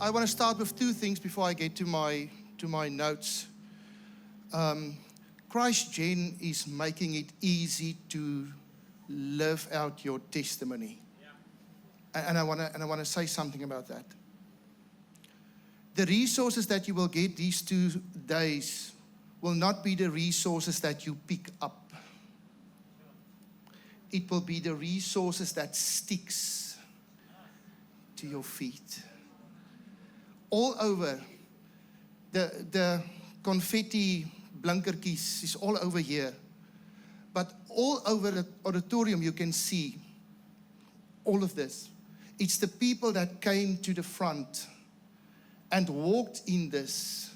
I want to start with two things before I get to my notes. Christ Gen is making it easy to live out your testimony. And I want to say something about that. The resources that you will get these 2 days will not be the resources that you pick up. It will be the resources that sticks to your feet. All over, the confetti blinkertjies is all over here. But all over the auditorium you can see all of this. It's the people that came to the front and walked in this.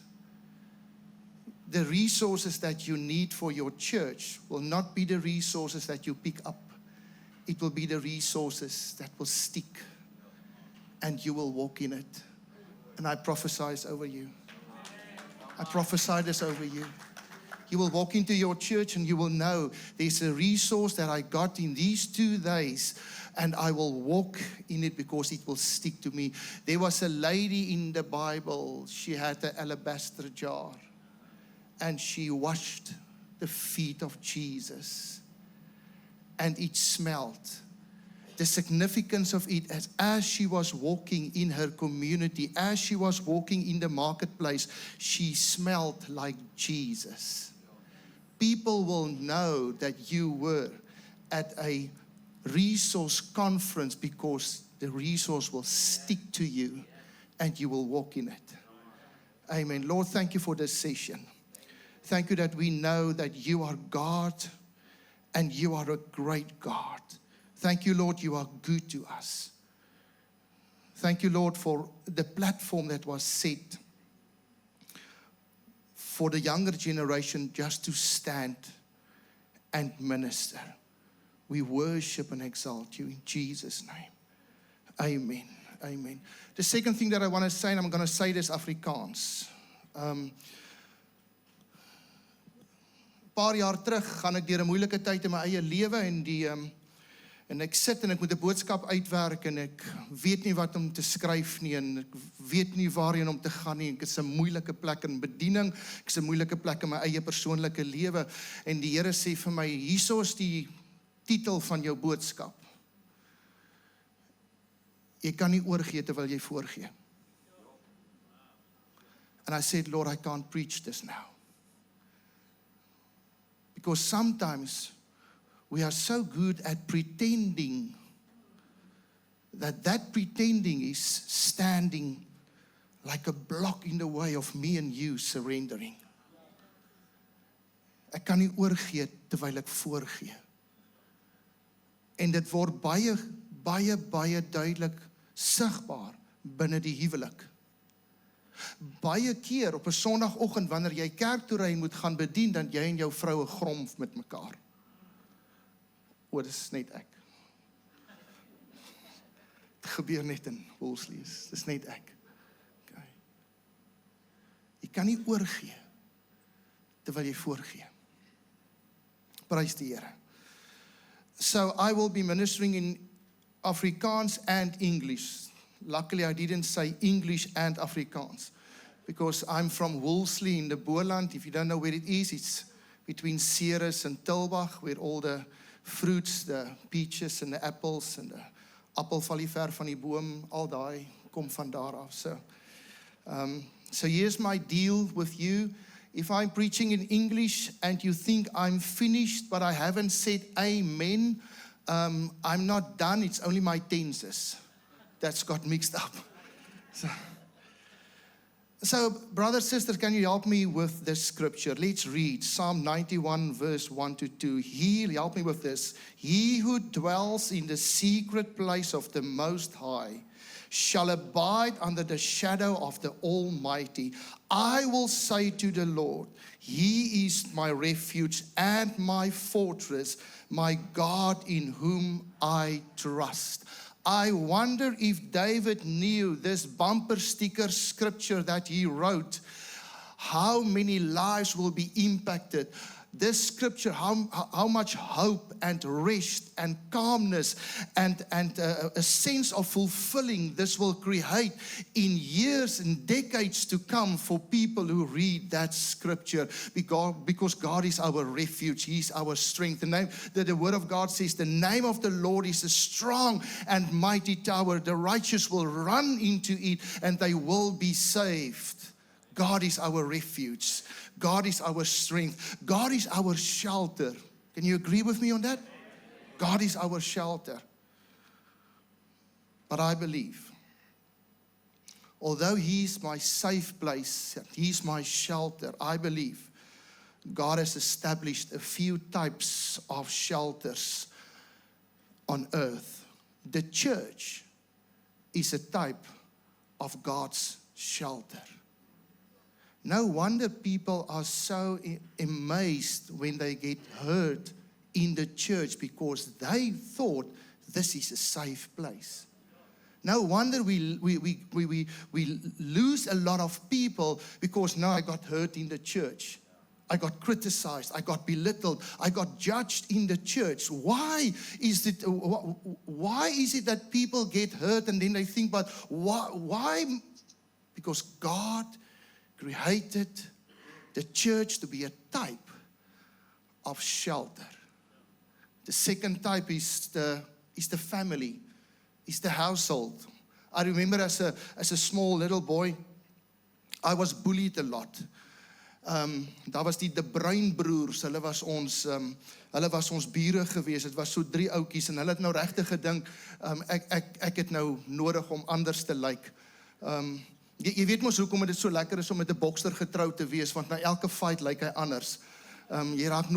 The resources that you need for your church will not be the resources that you pick up. It will be the resources that will stick, and you will walk in it. And I prophesy over you. I prophesy this over you. You will walk into your church and you will know there's a resource that I got in these 2 days, and I will walk in it because it will stick to me. There was a lady in the Bible, she had an alabaster jar, and she washed the feet of Jesus, and it smelled. The significance of it, as she was walking in her community, as she was walking in the marketplace, she smelled like Jesus. People will know that you were at a resource conference because the resource will stick to you and you will walk in it. Amen. Lord, thank you for this session. Thank you that we know that you are God and you are a great God. Thank you, Lord, you are good to us. Thank you, Lord, for the platform that was set for the younger generation just to stand and minister. We worship and exalt you in Jesus' name. Amen. Amen. The second thing that I want to say, and I'm going to say this Afrikaans. Paar jaar terug gaan ek deur 'n moeilike tyd in my eie lewe en ek sit en ek moet 'n boodskap uitwerk en ek weet nie wat om te skryf nie en ek weet nie waarheen om te gaan nie. Ek is 'n moeilike plek in bediening, ek is 'n moeilike plek in my eie persoonlike lewe en die Here sê vir my, hierso is die titel van jou boodskap. Jy kan nie oorgee terwyl jy voorgee. And I said, Lord, I can't preach this now. Because sometimes we are so good at pretending that pretending is standing like a block in the way of me and you surrendering. Ek kan nie oorgee terwyl ek voorgee. En dit word baie duidelik sigbaar binne die huwelik. Baie keer op 'n Sondagoggend wanneer jy kerk toe ry en moet gaan bedien, dan jy en jou vroue gromf met mekaar. O, dis net ek. Dit gebeur net in Woolsley. Dis net ek. Okay. Jy kan nie oorgee terwyl jy voorgee. Prys die Here. So I will be ministering in Afrikaans and English. Luckily, I didn't say English and Afrikaans because I'm from Woolsley in the Boland. If you don't know where it is, it's between Ceres and Tulbagh, where all the fruits, the peaches and the apples and the appel val nie ver van die boom, al daai kom van daar af. So here's my deal with you. If I'm preaching in English and you think I'm finished, but I haven't said amen, I'm not done. It's only my tenses that's got mixed up. So, brothers, sisters, can you help me with this scripture? Let's read Psalm 91, verse 1 to 2. Help me with this. He who dwells in the secret place of the Most High shall abide under the shadow of the Almighty. I will say to the Lord, He is my refuge and my fortress, my God in whom I trust. I wonder if David knew this bumper sticker scripture that he wrote, how many lives will be impacted. This scripture, how much hope and rest and calmness and a sense of fulfilling this will create in years and decades to come for people who read that scripture, because God is our refuge, He's our strength. The word of God says, the name of the Lord is a strong and mighty tower. The righteous will run into it and they will be saved. God is our refuge. God is our strength. God is our shelter. Can you agree with me on that? God is our shelter. But I believe, although He's my safe place, He's my shelter, I believe God has established a few types of shelters on earth. The church is a type of God's shelter. No wonder people are so amazed when they get hurt in the church, because they thought this is a safe place. No wonder we lose a lot of people because now I got hurt in the church. I got criticized. I got belittled. I got judged in the church. Why is it that people get hurt and then they think, but why? Because God created the church to be a type of shelter. The second type is the family, is the household. I remember as a small little boy, I was bullied a lot. Daar was die De Bruin broers, hulle was ons bure gewees. Dit was so 3 ouetjies en hulle het nou regtig gedink, ek het nou nodig om anders te lyk. Jy weet mos hoekom dit so lekker is om met 'n bokser getroud te wees, want na elke fight lyk hy anders. Jy raak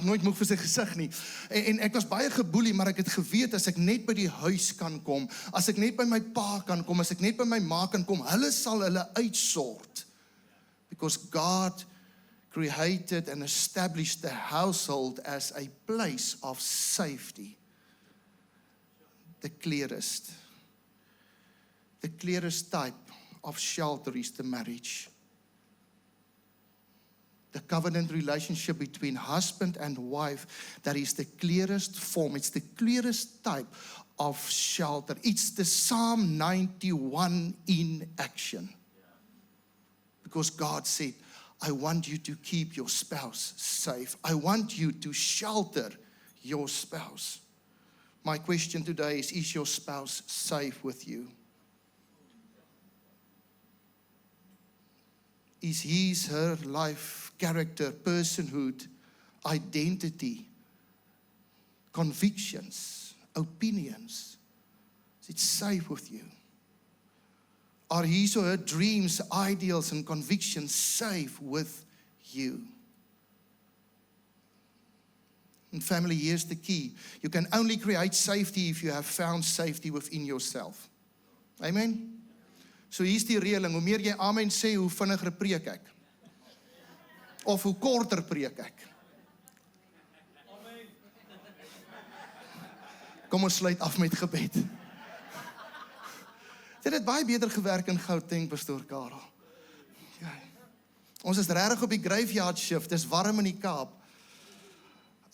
nooit moeg vir sy gesig nie. En ek was baie geboelie, maar ek het geweet as ek net by die huis kan kom, as ek net by my pa kan kom, as ek net by my ma kan kom, hulle sal hulle uitsort. Because God created and established the household as a place of safety. The clearest type of shelter is the marriage. The covenant relationship between husband and wife, that is the clearest form. It's the clearest type of shelter. It's the Psalm 91 in action. Because God said, I want you to keep your spouse safe. I want you to shelter your spouse. My question today is your spouse safe with you? Is his, her life, character, personhood, identity, convictions, opinions, is it safe with you? Are his or her dreams, ideals, and convictions safe with you? And family, here's the key. You can only create safety if you have found safety within yourself. Amen? So hier's die reëling, hoe meer jy amen sê, hoe vinniger preek ek. Of hoe korter preek ek. Kom ons sluit af met gebed. Dit het baie beter gewerk in Gauteng, Pastoor Karel. Ja. Ons is regtig op die graveyard shift, dis warm in die Kaap.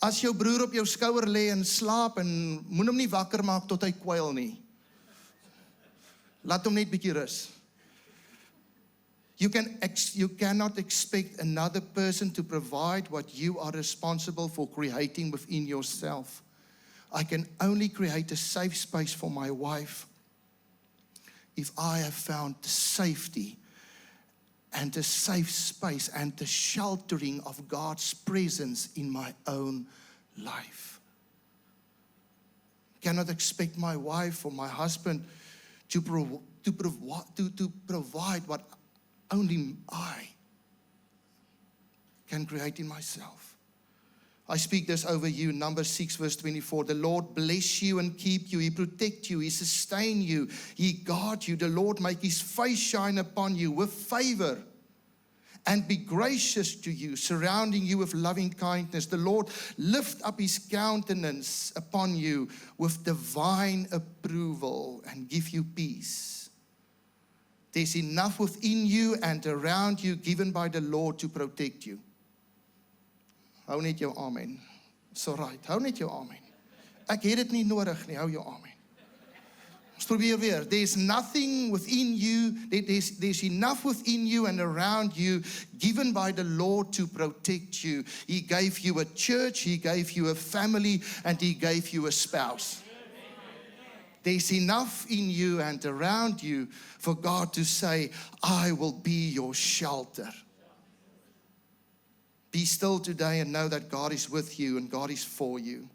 As jou broer op jou skouer lê en slaap, en moet hom nie wakker maak tot hy kwyl nie. Laat hom net bietjie rus. You cannot expect another person to provide what you are responsible for creating within yourself. I can only create a safe space for my wife if I have found safety and a safe space and the sheltering of God's presence in my own life. Cannot expect my wife or my husband to provide what only I can create in myself. I speak this over you, Numbers 6 verse 24. The Lord bless you and keep you. He protect you. He sustain you. He guard you. The Lord make His face shine upon you with favor and be gracious to you, surrounding you with loving kindness. The Lord lift up His countenance upon you with divine approval and give you peace. There's enough within you and around you given by the Lord to protect you. Hou net jou amen. So right, hou net jou amen. Ek het dit nie nodig nie, hou jou amen. Ons probeer weer. There's nothing within you, there's enough within you and around you given by the Lord to protect you. He gave you a church, He gave you a family, and He gave you a spouse. There's enough in you and around you for God to say, I will be your shelter. Be still today and know that God is with you and God is for you.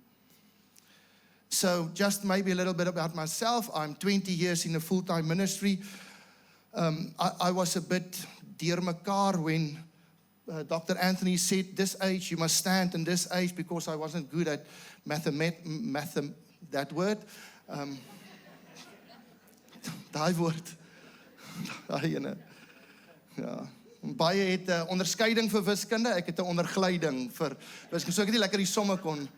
So just maybe a little bit about myself. I'm 20 years in a full-time ministry. I was a bit deurmekaar when Dr. Anthony said, this age, you must stand in this age, because I wasn't good at that word. Daai woord. Daai ene. Ja. Baie het 'n onderskeiding vir wiskunde, ek het 'n onderglyding vir wiskunde. So ek het nie lekker die somme kon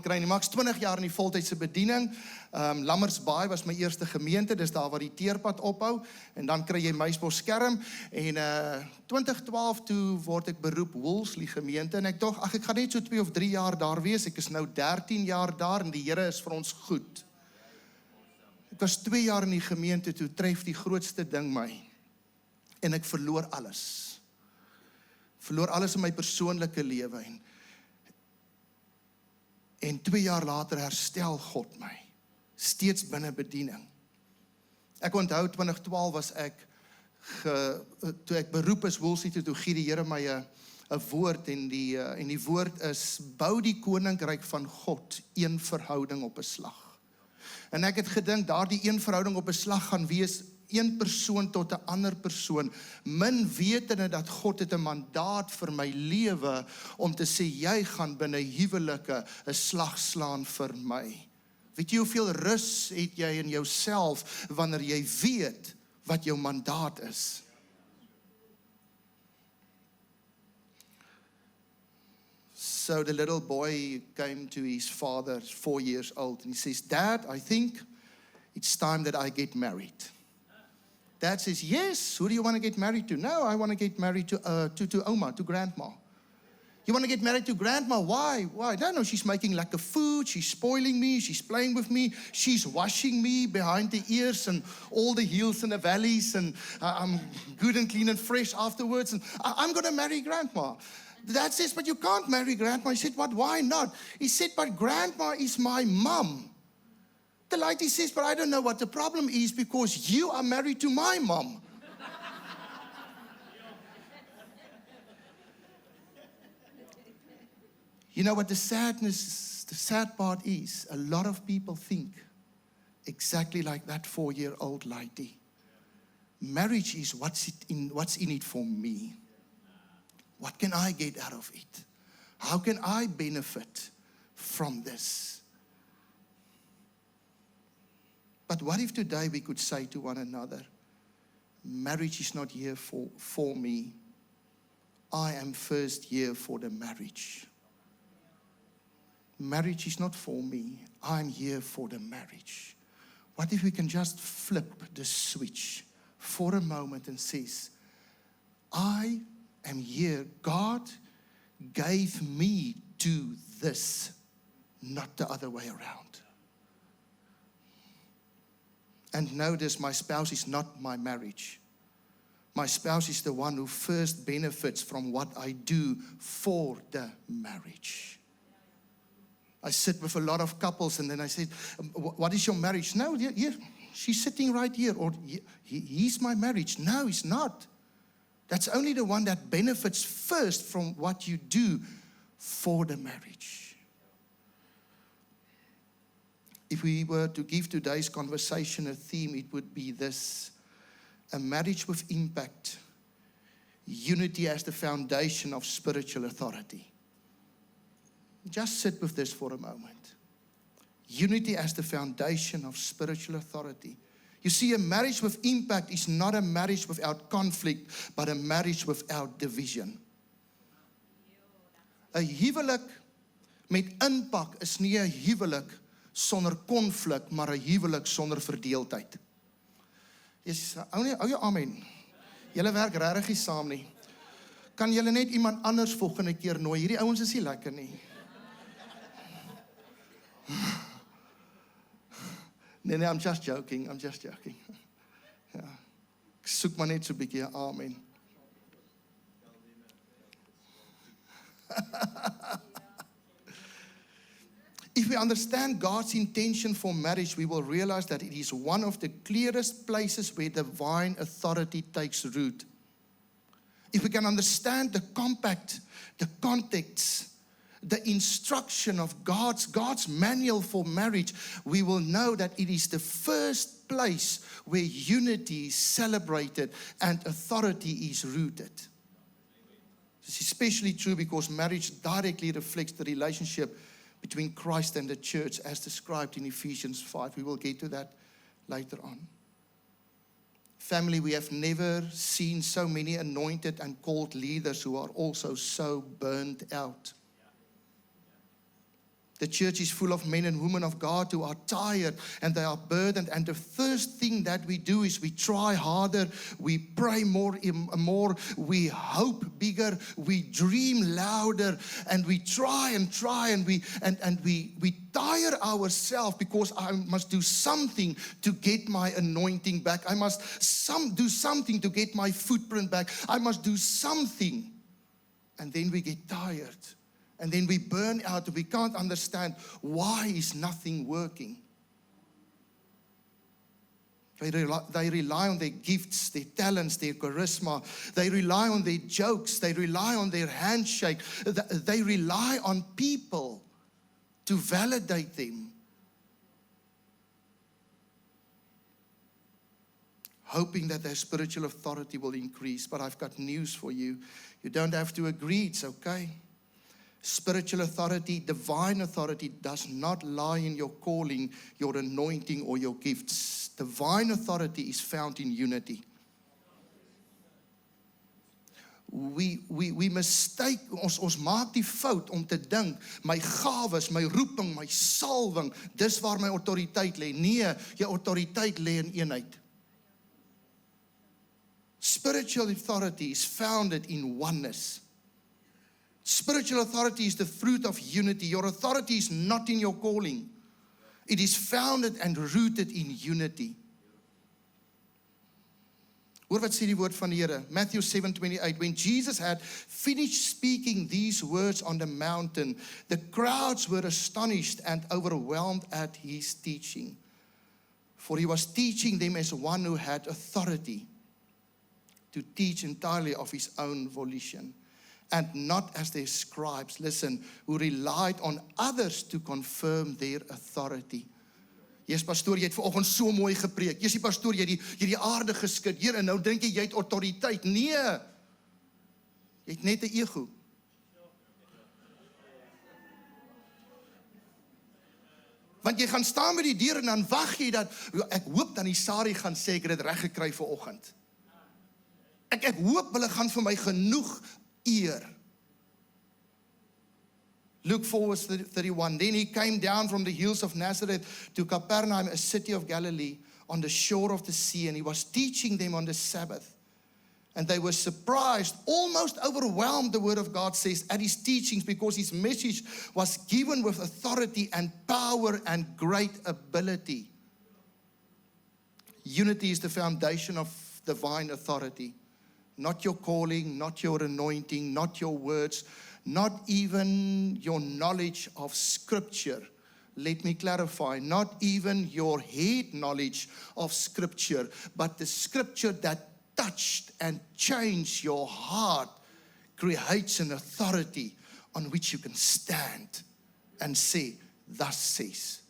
kry nie. Maar ek's 20 jaar in die voltydse bediening. Lammersbaai was my eerste gemeente, dis daar waar die teerpad ophou, en dan kry jy Meisbosskerm, en 2012 toe word ek beroep Woolsley gemeente, en ek dink, ek gaan net so 2 of 3 jaar daar wees. Ek is nou 13 jaar daar, en die Here is vir ons goed. Ek was 2 jaar in die gemeente, toe tref die grootste ding my, en ek verloor alles. Verloor alles in my persoonlike lewe, en 2 jaar later herstel God my, steeds binne bediening. Ek onthou 2012 was ek, toe ek beroep is Woolsley toe gee die Here my 'n woord, en die woord is, bou die koninkryk van God een verhouding op 'n slag. En ek het gedink, daardie een verhouding op 'n slag gaan wees, een persoon tot 'n ander persoon, min wetende dat God het 'n mandaat vir my lewe, om te sê, jy gaan binne huwelike 'n slag slaan vir my. Weet jy hoeveel rus het jy in jouself, wanneer jy weet, wat jou mandaat is? So the little boy came to his father, 4 years old, and he says, Dad, I think it's time that I get married. Dad says, yes, who do you want to get married to? No, I want to get married to Oma, to Grandma. You want to get married to Grandma? Why? Why? No, she's making lekker food, she's spoiling me, she's playing with me, she's washing me behind the ears and all the hills and the valleys, and I'm good and clean and fresh afterwards, and I'm going to marry Grandma. Dad says, but you can't marry Grandma. He said, what? Why not? He said, but Grandma is my mom. The lady says, but I don't know what the problem is, because you are married to my mom. You know what the sad part is? A lot of people think exactly like that 4-year-old lady. Marriage is what's in it for me. What can I get out of it? How can I benefit from this? But what if today we could say to one another, marriage is not here for me. I am first here for the marriage. Marriage is not for me. I'm here for the marriage. What if we can just flip the switch for a moment and says, I am here. God gave me to this, not the other way around. And notice, my spouse is not my marriage. My spouse is the one who first benefits from what I do for the marriage. I sit with a lot of couples, and then I said, what is your marriage? No, here, she's sitting right here. Or he's my marriage. No, he's not. That's only the one that benefits first from what you do for the marriage. If we were to give today's conversation a theme, it would be this: a marriage with impact, unity as the foundation of spiritual authority. Just sit with this for a moment. Unity as the foundation of spiritual authority. You see, a marriage with impact is not a marriage without conflict, but a marriage without division. 'n Huwelik met impak is nie 'n huwelik sonder konflik, maar 'n huwelik sonder verdeeldheid. Hou jou amen. Julle werk regtig nie saam nie. Kan julle net iemand anders volgende keer nooi? Hierdie ouens is nie lekker nie. Nee, I'm just joking. Ja. Ek soek maar net so 'n bietjie, amen. If we understand God's intention for marriage, we will realize that it is one of the clearest places where divine authority takes root. If we can understand the compact, the context, the instruction of God's manual for marriage, we will know that it is the first place where unity is celebrated and authority is rooted. This is especially true because marriage directly reflects the relationship between Christ and the church as described in Ephesians 5. We will get to that later on. Family, we have never seen so many anointed and called leaders who are also so burned out. The church is full of men and women of God who are tired and they are burdened. And the first thing that we do is we try harder, we pray more, we hope bigger, we dream louder, and we try and we tire ourselves because I must do something to get my anointing back. I must do something to get my footprint back. I must do something. And then we get tired. And then we burn out. We can't understand why is nothing working. They rely on their gifts, their talents, their charisma. They rely on their jokes. They rely on their handshake. They rely on people to validate them. Hoping that their spiritual authority will increase. But I've got news for you. You don't have to agree. It's okay. Spiritual authority, divine authority does not lie in your calling, your anointing, or your gifts. Divine authority is found in unity. We mistake, ons maak die fout om te dink, my gawes, my roeping, my salwing, dis waar my autoriteit lê. Nee, jou autoriteit lê in eenheid. Spiritual authority is founded in oneness. Spiritual authority is the fruit of unity. Your authority is not in your calling. It is founded and rooted in unity. Hoor wat sê die woord van die Here. Matthew 7:28. When Jesus had finished speaking these words on the mountain, the crowds were astonished and overwhelmed at his teaching. For he was teaching them as one who had authority to teach entirely of his own volition. And not as their scribes, listen, who relied on others to confirm their authority. Yes, pastoor, jy het vanoggend so mooi gepreek. Yes, die pastoor, jy het die aarde geskit. Here, nou dink jy het autoriteit. Nee. Jy het net 'n ego. Want jy gaan staan by die deur en dan wag jy dat ek hoop dan die Sari gaan sê ek het dit reg gekry vanoggend. Ek hoop hulle gaan vir my genoeg eer. Luke 4:31. Then he came down from the hills of Nazareth to Capernaum, a city of Galilee, on the shore of the sea, and he was teaching them on the Sabbath. And they were surprised, almost overwhelmed, the word of God says, at his teachings, because his message was given with authority and power and great ability. Unity is the foundation of divine authority. Not your calling, not your anointing, not your words, not even your knowledge of Scripture. Let me clarify, not even your head knowledge of Scripture, but the Scripture that touched and changed your heart creates an authority on which you can stand and say, thus says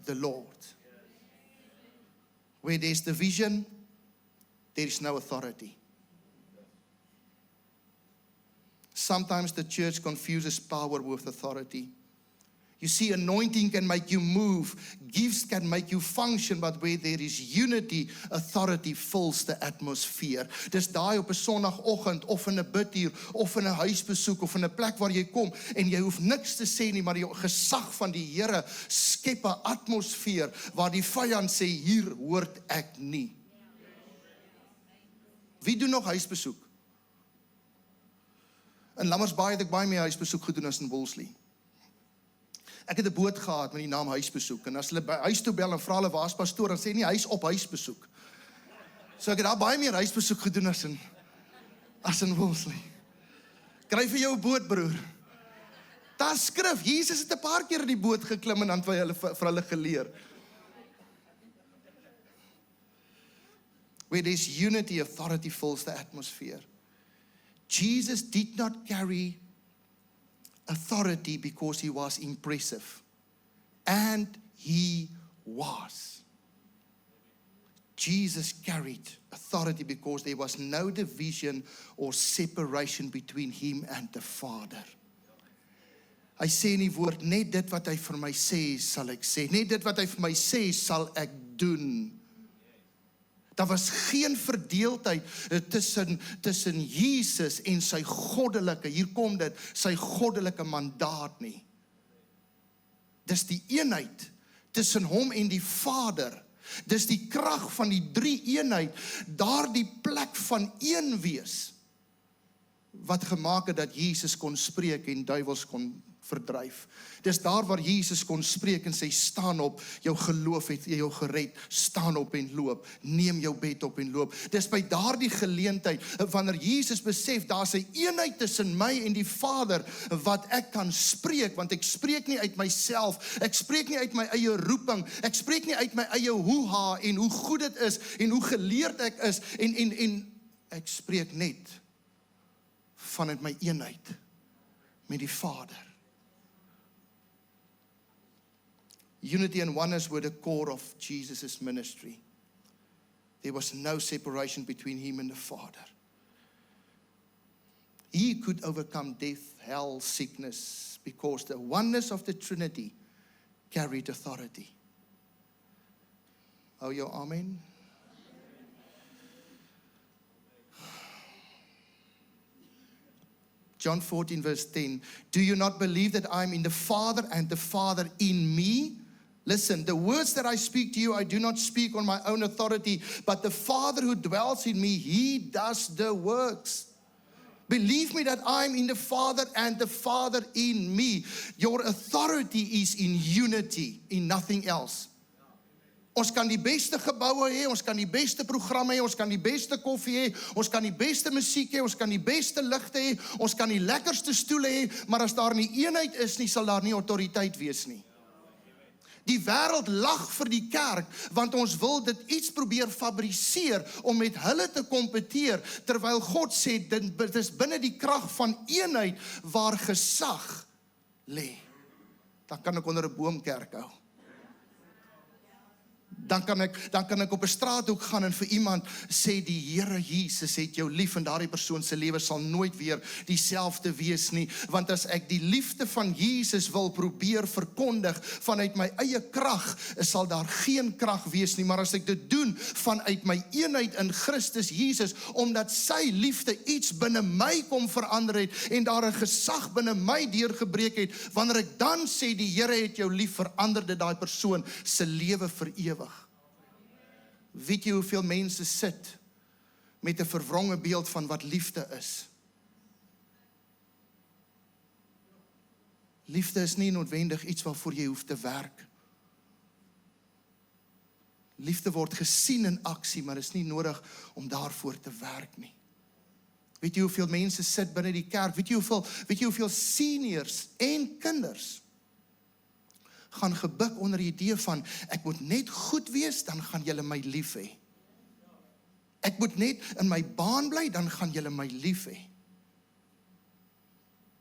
the Lord. Where there's division, there is no authority. Sometimes the church confuses power with authority. You see, anointing can make you move, gifts can make you function, but where there is unity, authority fills the atmosphere. Dis daai op 'n Sondagoggend of in 'n bidtuur of in 'n huisbesoek of in 'n plek waar jy kom en jy hoef niks te sê nie, maar die gesag van die Here skep 'n atmosfeer waar die vyand sê hier hoort ek nie. Wie doen nog huisbesoek? In Lammersbaai het ek baie meer huisbesoek gedoen as in Wolseley. Ek het 'n boot gehad met die naam huisbesoek, en as hulle by huis toe bel en vra hulle waar is pastoor, dan sê nie huis op huisbesoek. So ek het daar baie meer huisbesoek gedoen as in Wolseley. Kry vir jou 'n boot, broer. Daar skrif, Jesus het 'n paar keer in die boot geklim en dan vir hulle geleer. Where there's unity, authority fills the atmosphere. Jesus did not carry authority because he was impressive. And he was. Jesus carried authority because there was no division or separation between him and the Father. Hy sê in die woord, net dit wat hy vir my sê, sal ek sê. Net dit wat hy vir my sê, sal ek doen. Daar was geen verdeeldheid tussen Jesus en sy goddelike, hier kom dit, sy goddelike mandaat nie. Dis die eenheid tussen hom en die Vader. Dis die krag van die drie eenheid, daardie plek van een wees, wat gemaak het dat Jesus kon spreek en duiwels kon verdryf. Dis daar waar Jesus kon spreek en sê, staan op, jou geloof het jou gered, staan op en loop, neem jou bed op en loop. Dis by daardie geleentheid, wanneer Jesus besef, daar's 'n eenheid tussen my en die Vader, wat ek kan spreek, want ek spreek nie uit myself, ek spreek nie uit my eie roeping, ek spreek nie uit my eie hoe-ha, en hoe goed dit is, en hoe geleerd ek is, en ek spreek net vanuit my eenheid met die Vader. Unity and oneness were the core of Jesus' ministry. There was no separation between him and the Father. He could overcome death, hell, sickness, because the oneness of the Trinity carried authority. Oh, your amen? John 14 verse 10, do you not believe that I am in the Father and the Father in me? Listen, the words that I speak to you, I do not speak on my own authority, but the Father who dwells in me, he does the works. Believe me that I'm in the Father and the Father in me. Your authority is in unity, in nothing else. Ons kan die beste geboue hê, ons kan die beste programme hê, ons kan die beste koffie hê, ons kan die beste musiek hê, ons kan die beste ligte hê, ons kan die lekkerste stoele hê, maar as daar nie eenheid is nie, sal daar nie autoriteit wees nie. Die wêreld lag vir die kerk, want ons wil dit iets probeer fabriseer om met hulle te kompeteer, terwyl God sê, dit is binne die krag van eenheid waar gesag lê. Dan kan ek onder 'n boomkerk hou. Dan kan ek op 'n straathoek gaan en vir iemand sê, die Here Jesus het jou lief, en daardie persoon se lewe sal nooit weer dieselfde wees nie, want as ek die liefde van Jesus wil probeer verkondig vanuit my eie krag, sal daar geen krag wees nie, maar as ek dit doen vanuit my eenheid in Christus Jesus, omdat sy liefde iets binne my kom verander het, en daar 'n gesag binne my deurgebreek het, wanneer ek dan sê, die Here het jou lief, verander dit daai persoon se lewe vir ewig. Weet jy hoeveel mense sit met 'n verwronge beeld van wat liefde is? Liefde is nie noodwendig iets waarvoor jy hoef te werk. Liefde word gesien in aksie, maar is nie nodig om daarvoor te werk nie. Weet jy hoeveel mense sit binne die kerk? Weet jy hoeveel seniors en kinders gaan gebuk onder die idee van, ek moet net goed wees, dan gaan julle my lief hê. Ek moet net in my baan bly, dan gaan julle my lief hê.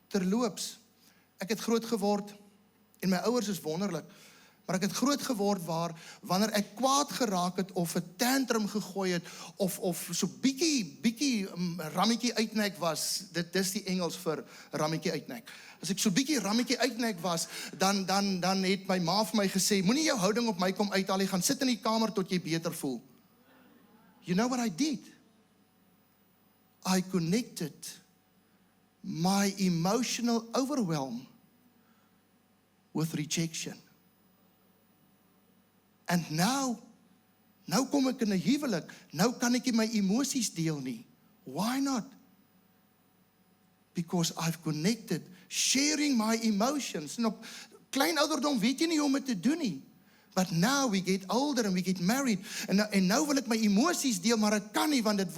Terloops, ek het groot geword, en my ouers is wonderlik, maar ek het groot geword waar, wanneer ek kwaad geraak het, of 'n tantrum gegooi het, of so bietjie rammetjie uitnek was, dit is die Engels vir rammetjie uitnek. As ek so bietjie rammetjie uitnek was, dan het my ma vir my gesê, moenie jou houding op my kom uithaal, jy gaan sit in die kamer tot jy beter voel. You know what I did? I connected my emotional overwhelm with rejection. And nou kom ek in 'n huwelik, nou kan ek nie my emosies deel nie. Why not? Because I've connected, sharing my emotions. En op klein ouderdom weet jy nie hoe om dit te doen nie. But now we get older and we get married. En nou wil ek my emosies deel, maar ek kan nie, want dit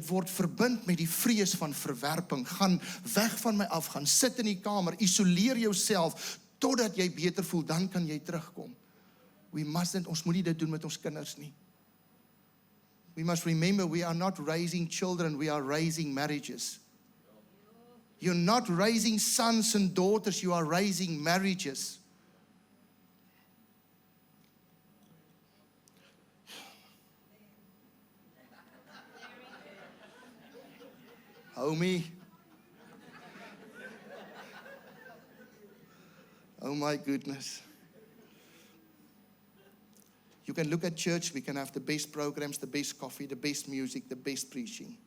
word verbind met die vrees van verwerping. Gaan weg van my af, gaan sit in die kamer, isoleer jouself, totdat jy beter voel, dan kan jy terugkom. Ons moet nie dit doen met ons kinders nie. We must remember we are not raising children, we are raising marriages. You're not raising sons and daughters, you are raising marriages. Homie. Oh my goodness. You can look at church, we can have the best programs, the best coffee, the best music, the best preaching.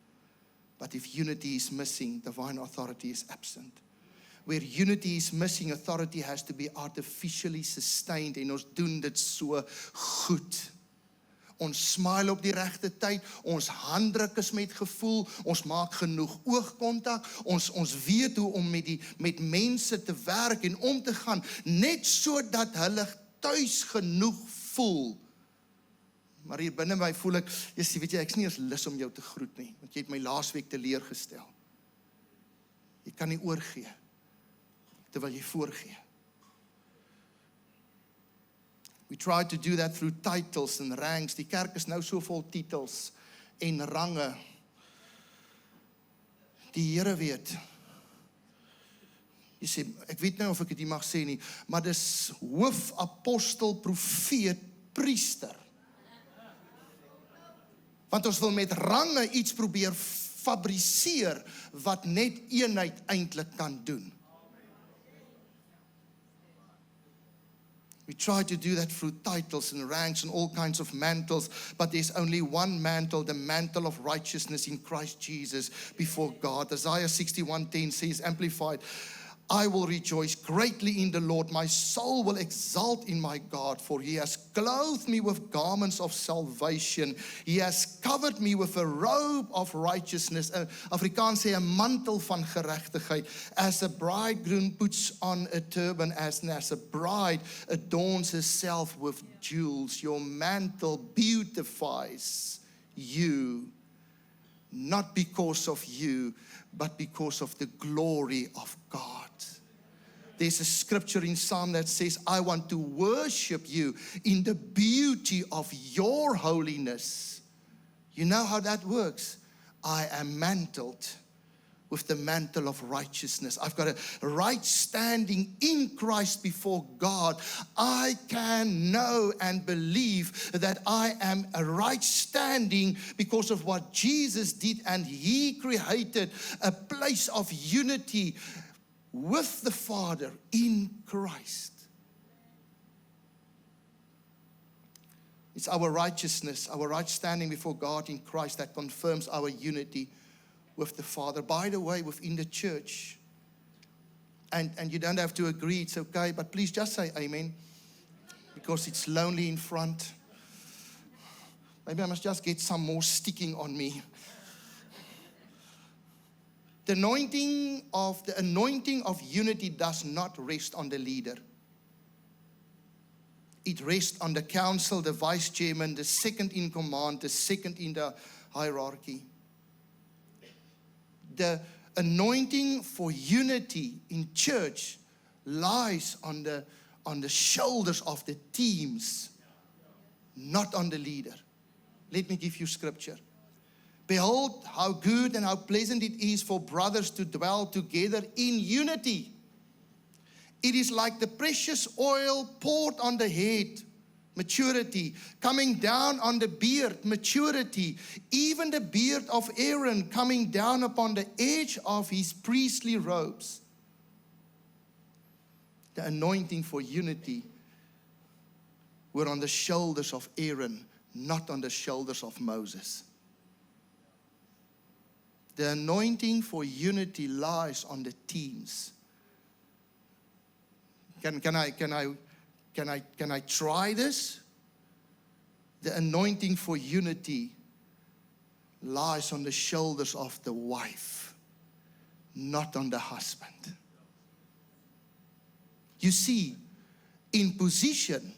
But if unity is missing, divine authority is absent. Where unity is missing, authority has to be artificially sustained. En ons doen dit so goed. Ons smile op die regte tyd, ons handdruk is met gevoel, ons maak genoeg oogkontak, ons weet hoe om met mense te werk en om te gaan, net sodat hulle tuis genoeg voel. Maar hier binne my voel ek, weet jy, ek is nie eens lus om jou te groet nie, want jy het my laasweek teleurgestel. Jy kan nie oorgee, terwyl jy voorgee. We try to do that through titles and ranks. Die kerk is nou so vol titels en range. Die Here weet. Jy sê, ek weet nou of ek dit nie mag sê nie, maar dis hoof, apostel, profeet, priester. Want ons wil met range iets probeer fabriseer wat net eenheid eintlik kan doen. We try to do that through titles and ranks and all kinds of mantles, but there's only one mantle, the mantle of righteousness in Christ Jesus before God. Isaiah 61:10 says, amplified, I will rejoice greatly in the Lord. My soul will exult in my God, for he has clothed me with garments of salvation. He has covered me with a robe of righteousness. Afrikaans sê 'n mantel van geregtigheid. As a bridegroom puts on a turban, as a bride adorns herself with jewels. Your mantle beautifies you, not because of you, but because of the glory of God. There's a scripture in Psalm that says, I want to worship you in the beauty of your holiness. You know how that works? I am mantled with the mantle of righteousness. I've got a right standing in Christ before God. I can know and believe that I am a right standing because of what Jesus did, and he created a place of unity with the Father in Christ. It's our righteousness, our right standing before God in Christ that confirms our unity with the Father. By the way, within the church, and you don't have to agree, it's okay, but please just say amen, because it's lonely in front. Maybe I must just get some more sticking on me. The anointing of unity does not rest on the leader. It rests on the council, the vice chairman, the second in command, the second in the hierarchy. The anointing for unity in church lies on the shoulders of the teams, not on the leader. Let me give you scripture. Behold, how good and how pleasant it is for brothers to dwell together in unity. It is like the precious oil poured on the head, maturity, coming down on the beard, maturity, even the beard of Aaron coming down upon the edge of his priestly robes. The anointing for unity were on the shoulders of Aaron, not on the shoulders of Moses. The anointing for unity lies on the teams. Can I try this? The anointing for unity lies on the shoulders of the wife, not on the husband. You see, in position,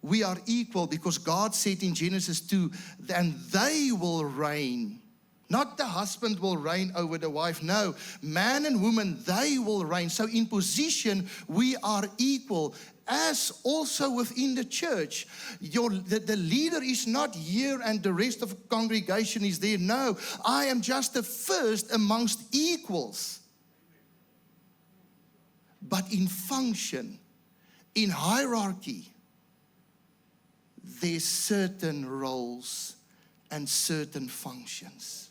we are equal because God said in Genesis 2, and they will reign. Not the husband will reign over the wife. No, man and woman, they will reign. So in position, we are equal. As also within the church, the leader is not here and the rest of the congregation is there. No, I am just the first amongst equals. But in function, in hierarchy, there's certain roles and certain functions.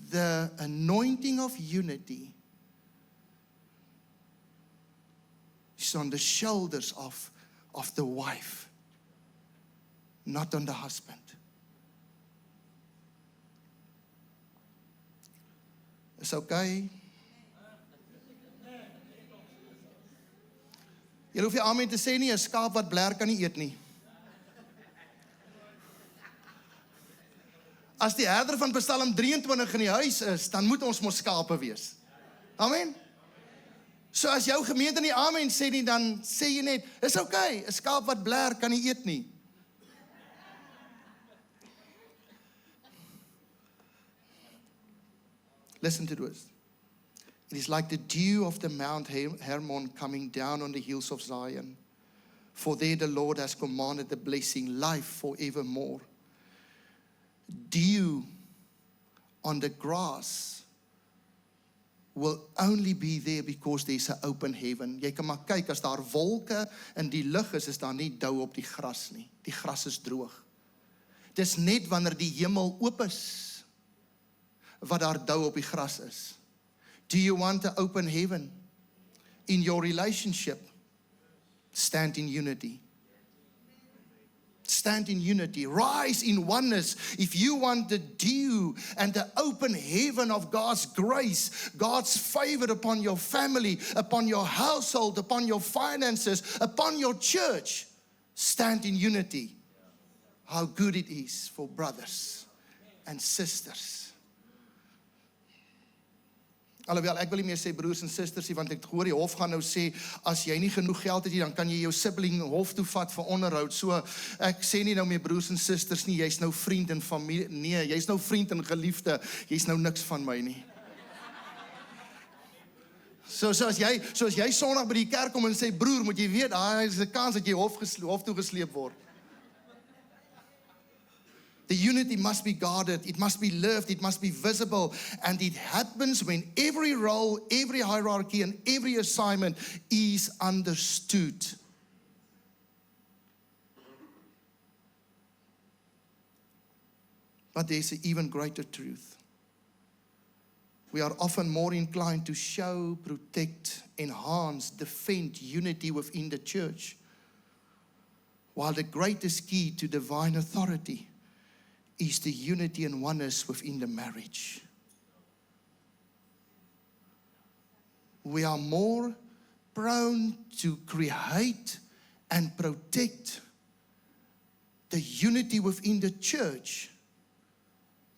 The anointing of unity is on the shoulders of the wife, not on the husband. Is okay? Jy hoef nie amen te sê nie, 'n skaap wat bler kan nie eet nie. As die herder van Psalm 23 in die huis is, dan moet ons mos skape wees. Amen? So as jou gemeente nie amen sê nie, dan sê jy net, is okay, 'n skaap wat bler kan nie eet nie. Listen to this. It is like the dew of the Mount Hermon coming down on the hills of Zion. For there the Lord has commanded the blessing, life forevermore. Dew on the grass will only be there because there's an open heaven. Jy kan maar kyk, as daar wolke in die lug is daar nie dou op die gras nie. Die gras is droog. Dis net wanneer die hemel oop is, wat daar dou op die gras is. Do you want an open heaven in your relationship? Stand in unity. Stand in unity. Rise in oneness. If you want the dew and the open heaven of God's grace, God's favor upon your family, upon your household, upon your finances, upon your church, stand in unity. How good it is for brothers and sisters. Alhoewel, ek wil nie meer sê broers en susters nie, want ek hoor die hof gaan nou sê, as jy nie genoeg geld het nie, dan kan jy jou sibling hof toe vat vir onderhoud. So, ek sê nie nou meer broers en susters nie, jy's nou vriend en familie, nee, jy's nou vriend en geliefde, jy's nou niks van my nie. So as jy Sondag by die kerk kom en sê, broer, moet jy weet, is 'n kans dat jy hof toe gesleep word. The unity must be guarded, it must be lived, it must be visible, and it happens when every role, every hierarchy, and every assignment is understood. But there's an even greater truth. We are often more inclined to show, protect, enhance, defend unity within the church, while the greatest key to divine authority is the unity and oneness within the marriage. We are more prone to create and protect the unity within the church,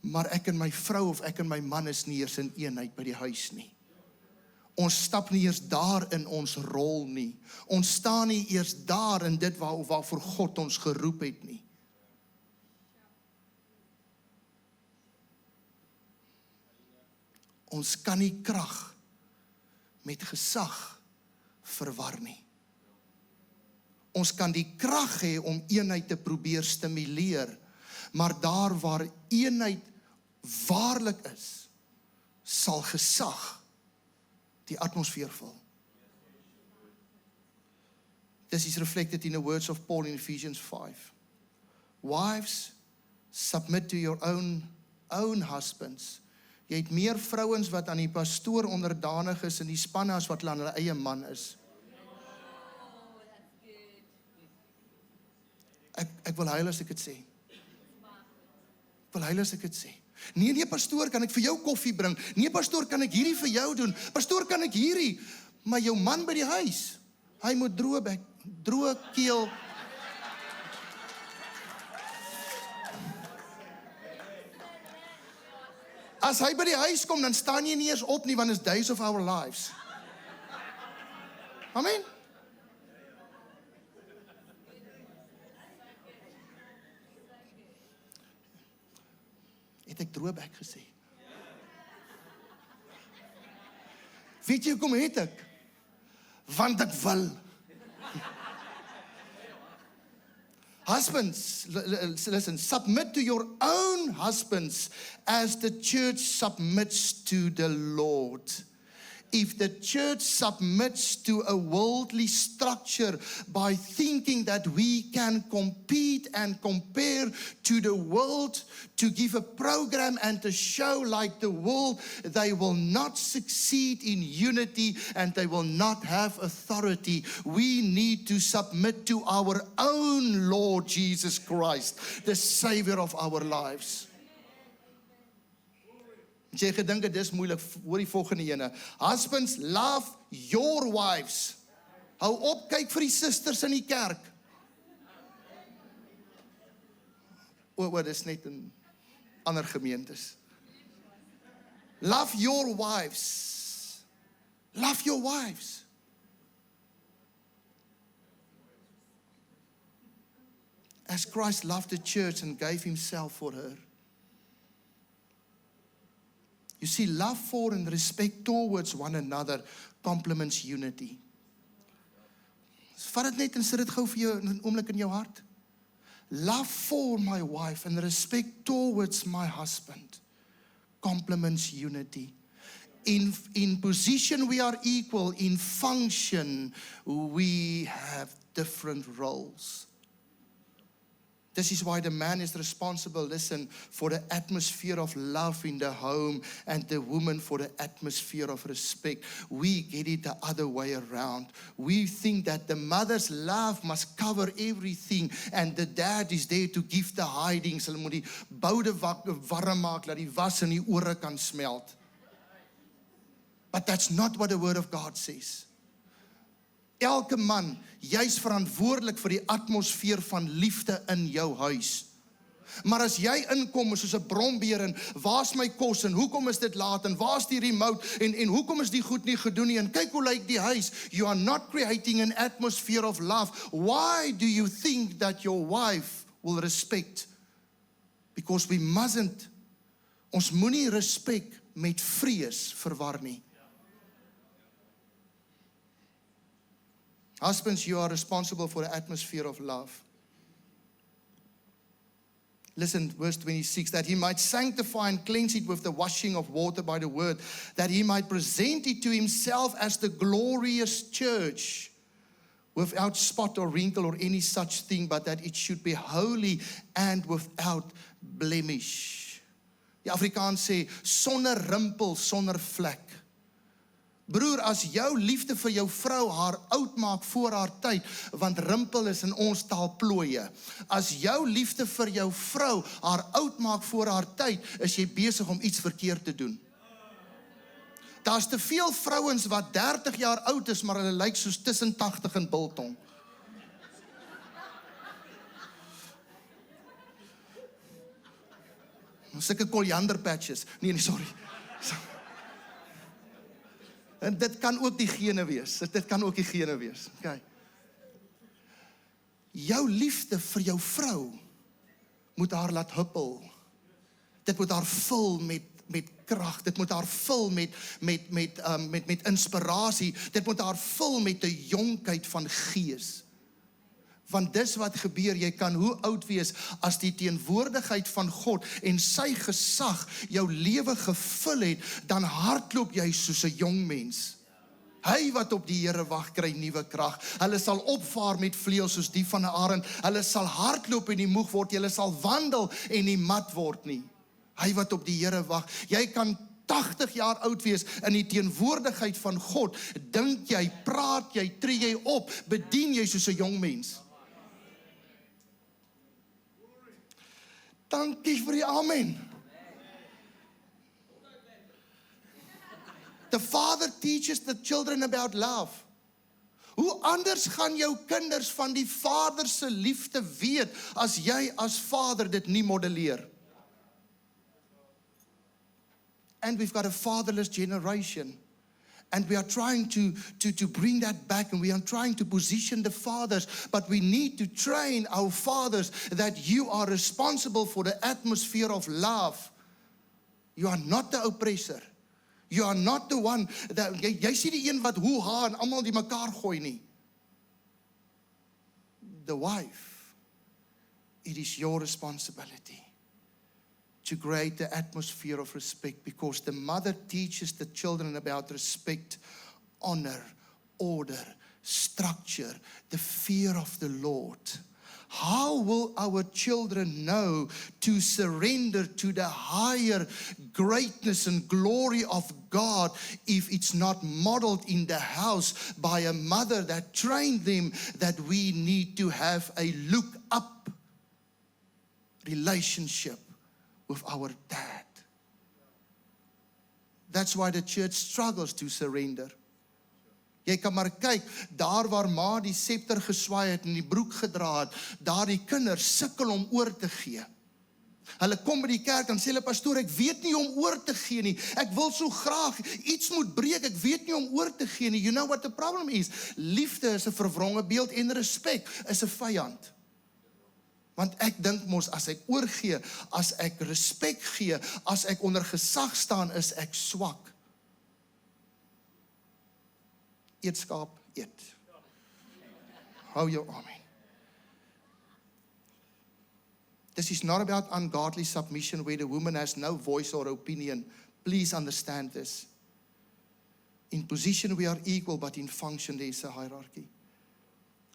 maar ek en my vrou of ek en my man is nie eers in eenheid by die huis nie. Ons stap nie eers daar in ons rol nie. Ons staan nie eers daar in dit waarvoor God ons geroep het nie. Ons kan nie krag met gesag verwar nie. Ons kan die krag hê om eenheid te probeer stimuleer, maar daar waar eenheid waarlik is, sal gesag die atmosfeer vul. This is reflected in the words of Paul in Ephesians 5. Wives, submit to your own husbands. Jy het meer vrouens wat aan die pastoor onderdanig is in die spanne as wat aan hulle eie man is. Ek wil huil as ek dit sê. Ek wil huil as ek dit sê. Nee, pastoor, kan ek vir jou koffie bring? Nee, pastoor, kan ek hierdie vir jou doen? Pastoor, kan ek hierdie? Maar jou man by die huis, hy moet droë bek, droë keel. As hy by die huis kom, dan staan jy nie eers op nie, want it's days of our lives. Amen. Het ek droogbek gesê? Weet jy hoekom het ek? Want ek wil. Husbands, listen, submit to your own husbands as the church submits to the Lord. If the church submits to a worldly structure by thinking that we can compete and compare to the world, to give a program and a show like the world, they will not succeed in unity and they will not have authority. We need to submit to our own Lord Jesus Christ, the Savior of our lives. As jy gedink het, dis moeilik, hoor die volgende ene. Husbands, love your wives. Hou op, kyk vir die sisters in die kerk. Dis net in ander gemeentes. Love your wives. Love your wives. As Christ loved the church and gave himself for her. You see, love for and respect towards one another complements unity. Vat dit net en sit dit gou vir jou 'n oomblik in jou hart. Love for my wife and respect towards my husband complements unity. In position we are equal, in function we have different roles. This is why the man is responsible, listen, for the atmosphere of love in the home and the woman for the atmosphere of respect. We get it the other way around. We think that the mother's love must cover everything and the dad is there to give the hidings. Hulle moet die boude warm maak, laat die was in die ore kan smelt. But that's not what the word of God says. Elke man, jy's verantwoordelik vir die atmosfeer van liefde in jou huis. Maar as jy inkom soos 'n brombeer en waar's my kos en hoekom is dit laat en waar's die remote en hoekom is die goed nie gedoen nie en kyk hoe lyk die huis. You are not creating an atmosphere of love. Why do you think that your wife will respect? Because we mustn't. Ons moenie respek met vrees verwar nie. Husbands, you are responsible for the atmosphere of love. Listen, verse 26, that he might sanctify and cleanse it with the washing of water by the word, that he might present it to himself as the glorious church, without spot or wrinkle or any such thing, but that it should be holy and without blemish. Die Afrikaans sê, sonder rimpel, sonder vlek. Broer, as jou liefde vir jou vrou haar oud maak voor haar tyd, want rimpel is in ons taal plooie. As jou liefde vir jou vrou haar oud maak voor haar tyd, is jy besig om iets verkeerd te doen. Daar's te veel vrouens wat 30 jaar oud is, maar hulle lyk soos tussen 80 en biltong. Sulke koriander patches. Nee, sorry. En dit kan ook die gene wees. Dit kan ook die gene wees. Okay. Jou liefde vir jou vrou moet haar laat huppel. Dit moet haar vul met krag. Dit moet haar vul met inspirasie. Dit moet haar vul met 'n jonkheid van gees. Want dis wat gebeur, jy kan hoe oud wees as die teenwoordigheid van God en sy gesag jou lewe gevul het, dan hardloop jy soos 'n jong mens. Hy wat op die Here wag, kry nuwe krag. Hulle sal opvaar met vleuels soos die van 'n arend. Hulle sal hardloop en nie moeg word. Hulle sal wandel en nie mat word nie. Hy wat op die Here wag. Jy kan 80 jaar oud wees in die teenwoordigheid van God. Dink jy, praat jy, tree jy op, bedien jy soos 'n jong mens. Dankie vir die amen. The father teaches the children about love. Hoe anders gaan jou kinders van die vader se liefde weet as jy as vader dit nie modelleer? And we've got a fatherless generation. And we are trying to bring that back, and we are trying to position the fathers. But we need to train our fathers that you are responsible for the atmosphere of love. You are not the oppressor. You are not the one that, jy sien die een wat hoe en almal die mekaar gooi nie. The wife, it is your responsibility to create the atmosphere of respect, because the mother teaches the children about respect, honor, order, structure, the fear of the Lord. How will our children know to surrender to the higher greatness and glory of God if it's not modeled in the house by a mother that trained them that we need to have a look up relationship with our dad? That's why the church struggles to surrender. Jy kan maar kyk, daar waar ma die scepter geswaai het en die broek gedra het, daar die kinders sukkel om oor te gee. Hulle kom by die kerk en sê hulle, pastoor, ek weet nie om oor te gee nie. Ek wil so graag, iets moet breek, ek weet nie om oor te gee nie. You know what the problem is? Liefde is 'n verwronge beeld en respek is 'n vyand. Want ek dink mos, as ek oorgee, as ek respek gee, as ek onder gesag staan, is ek swak. Eet skaap, eet. Hou jou amen. This is not about ungodly submission where the woman has no voice or opinion. Please understand this. In position we are equal, but in function there is a hierarchy.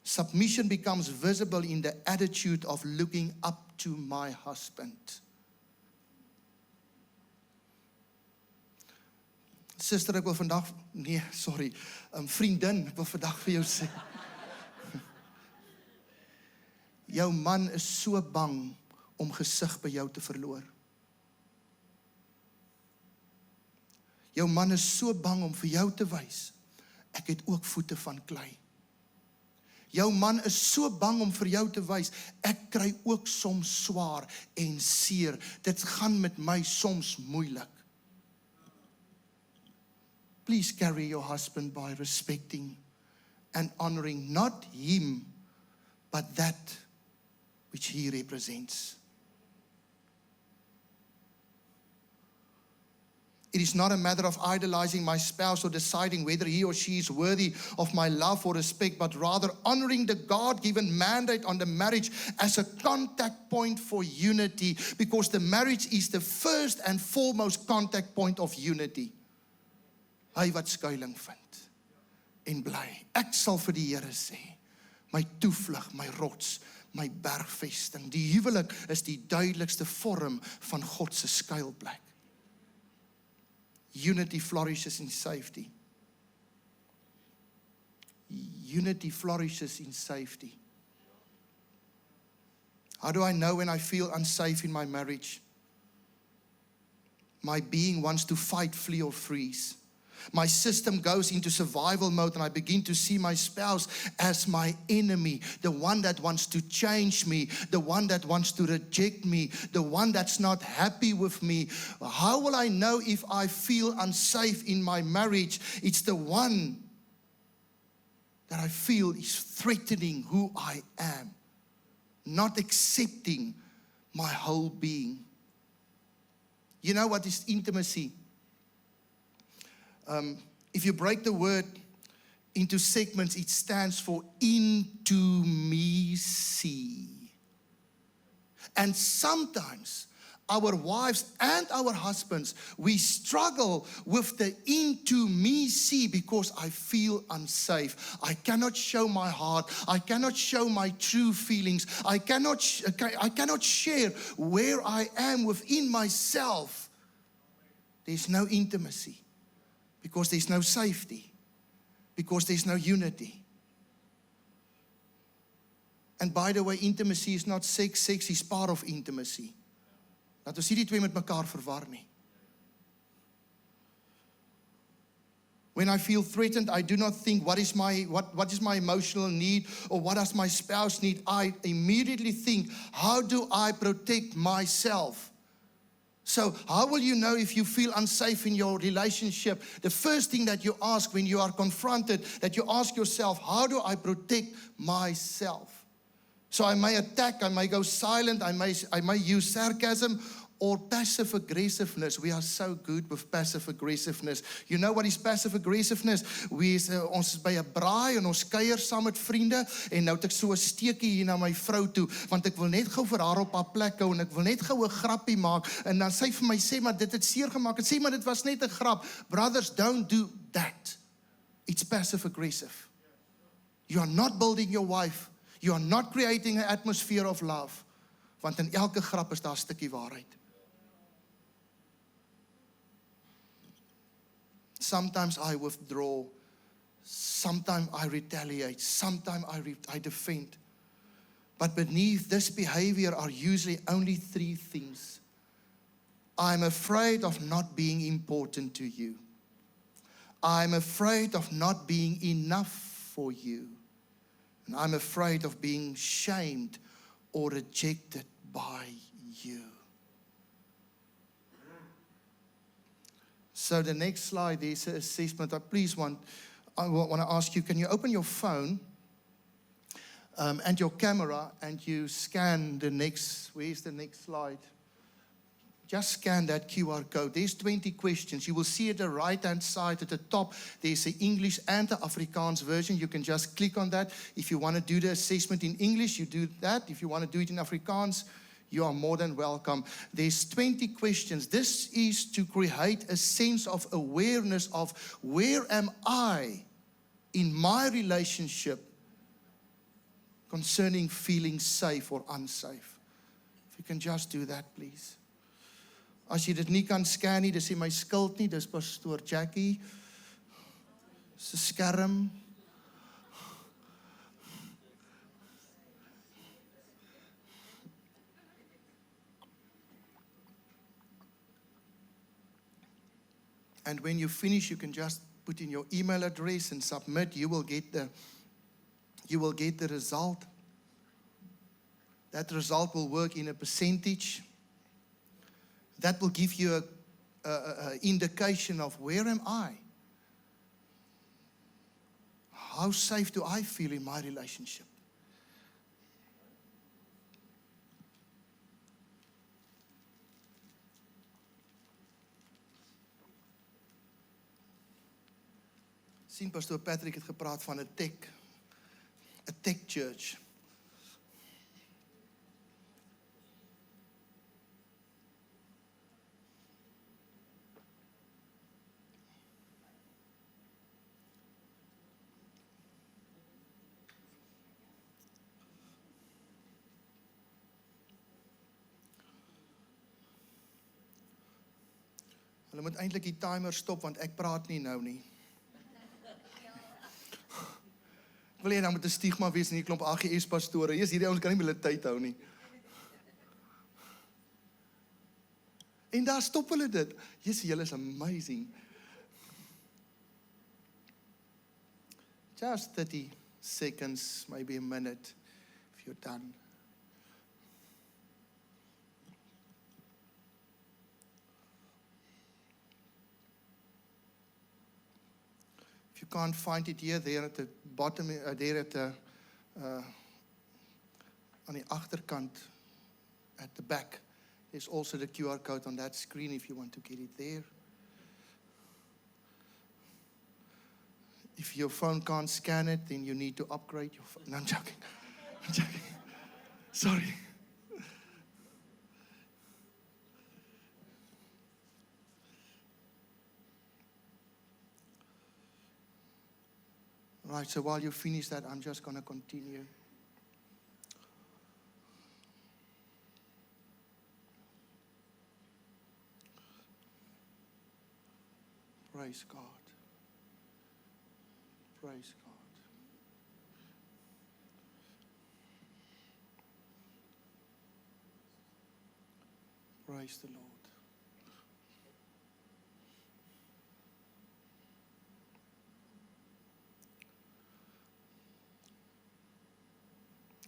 Submission becomes visible in the attitude of looking up to my husband. Sister, ek wil vandag, vriendin, ek wil vandag vir jou sê. Jou man is so bang om gesig by jou te verloor. Jou man is so bang om vir jou te wys, ek het ook voete van klei. Jou man is so bang om vir jou te wys, ek kry ook soms swaar en seer. Dit gaan met my soms moeilik. Please carry your husband by respecting and honoring not him, but that which he represents. It is not a matter of idolizing my spouse or deciding whether he or she is worthy of my love or respect, but rather honoring the God-given mandate on the marriage as a contact point for unity, because the marriage is the first and foremost contact point of unity. Hy wat skuiling vind en bly. Ek sal vir die Here sê, my toevlug, my rots, my bergvesting. Die huwelik is die duidelikste vorm van God se skuilplek. Unity flourishes in safety. Unity flourishes in safety. How do I know when I feel unsafe in my marriage? My being wants to fight, flee, or freeze. My system goes into survival mode, and I begin to see my spouse as my enemy, the one that wants to change me, the one that wants to reject me, the one that's not happy with me. How will I know if I feel unsafe in my marriage? It's the one that I feel is threatening who I am, not accepting my whole being. You know what is intimacy? If you break the word into segments, it stands for intimacy. And sometimes our wives and our husbands, we struggle with the intimacy because I feel unsafe. I cannot show my heart. I cannot show my true feelings. I cannot share where I am within myself. There's no intimacy. Because there's no safety. Because there's no unity. And by the way, intimacy is not sex. Sex is part of intimacy. Laat ons hierdie twee met mekaar verwar nie. When I feel threatened, I do not think what is my emotional need or what does my spouse need. I immediately think, how do I protect myself? So how will you know if you feel unsafe in your relationship? The first thing that you ask when you are confronted, that you ask yourself, how do I protect myself? So I may attack, I may go silent, I may use sarcasm or passive aggressiveness. We are so good with passive aggressiveness. You know what is passive aggressiveness? Ons is by 'n braai en ons kuier saam met vriende en nou het ek so 'n steekie hier na my vrou toe want ek wil net gou vir haar op haar plek hou en ek wil net gou 'n grappie maak en dan sy vir my sê maar dit het seer gemaak en sê maar dit was net 'n grap. Brothers, don't do that. It's passive aggressive. You are not building your wife. You are not creating an atmosphere of love. Want in elke grap is daar 'n stukkie waarheid. Sometimes I withdraw. Sometimes I retaliate. Sometimes I defend. But beneath this behavior are usually only three things. I'm afraid of not being important to you. I'm afraid of not being enough for you. And I'm afraid of being shamed or rejected by you. So the next slide, there's an assessment. I want to ask you, can you open your phone and your camera and you scan the next, where's the next slide? Just scan that QR code. There's 20 questions. You will see at the right-hand side at the top, there's the English and the Afrikaans version. You can just click on that. If you want to do the assessment in English, you do that. If you want to do it in Afrikaans, you are more than welcome. There's 20 questions. This is to create a sense of awareness of where am I in my relationship concerning feeling safe or unsafe. If you can just do that, please. As jy dit nie kan scan nie, dis nie my skuld nie, dis Pastoor Jackie se skerm. And when you finish, you can just put in your email address and submit. You will get the result. That result will work in a percentage. That will give you an indication of where am I? How safe do I feel in my relationship? Sien, Pastoor Patrick het gepraat van 'n tech church. Hulle moet eintlik die timer stop want ek praat nie nou nie. Ek wil nie dan met 'n stigma wees in die klomp AGS pastore. Hierdie ouens kan nie hulle tyd hou nie. En daar stop hulle dit. Julle is amazing. Just 30 seconds, maybe a minute, if you're done. If you can't find it here, there at the bottom, there at the, aan die agterkant, at the back, there's also the QR code on that screen if you want to get it there. If your phone can't scan it, then you need to upgrade your phone. No, I'm joking. I'm joking. Sorry. Right, so while you finish that, I'm just going to continue. Praise God. Praise God. Praise the Lord.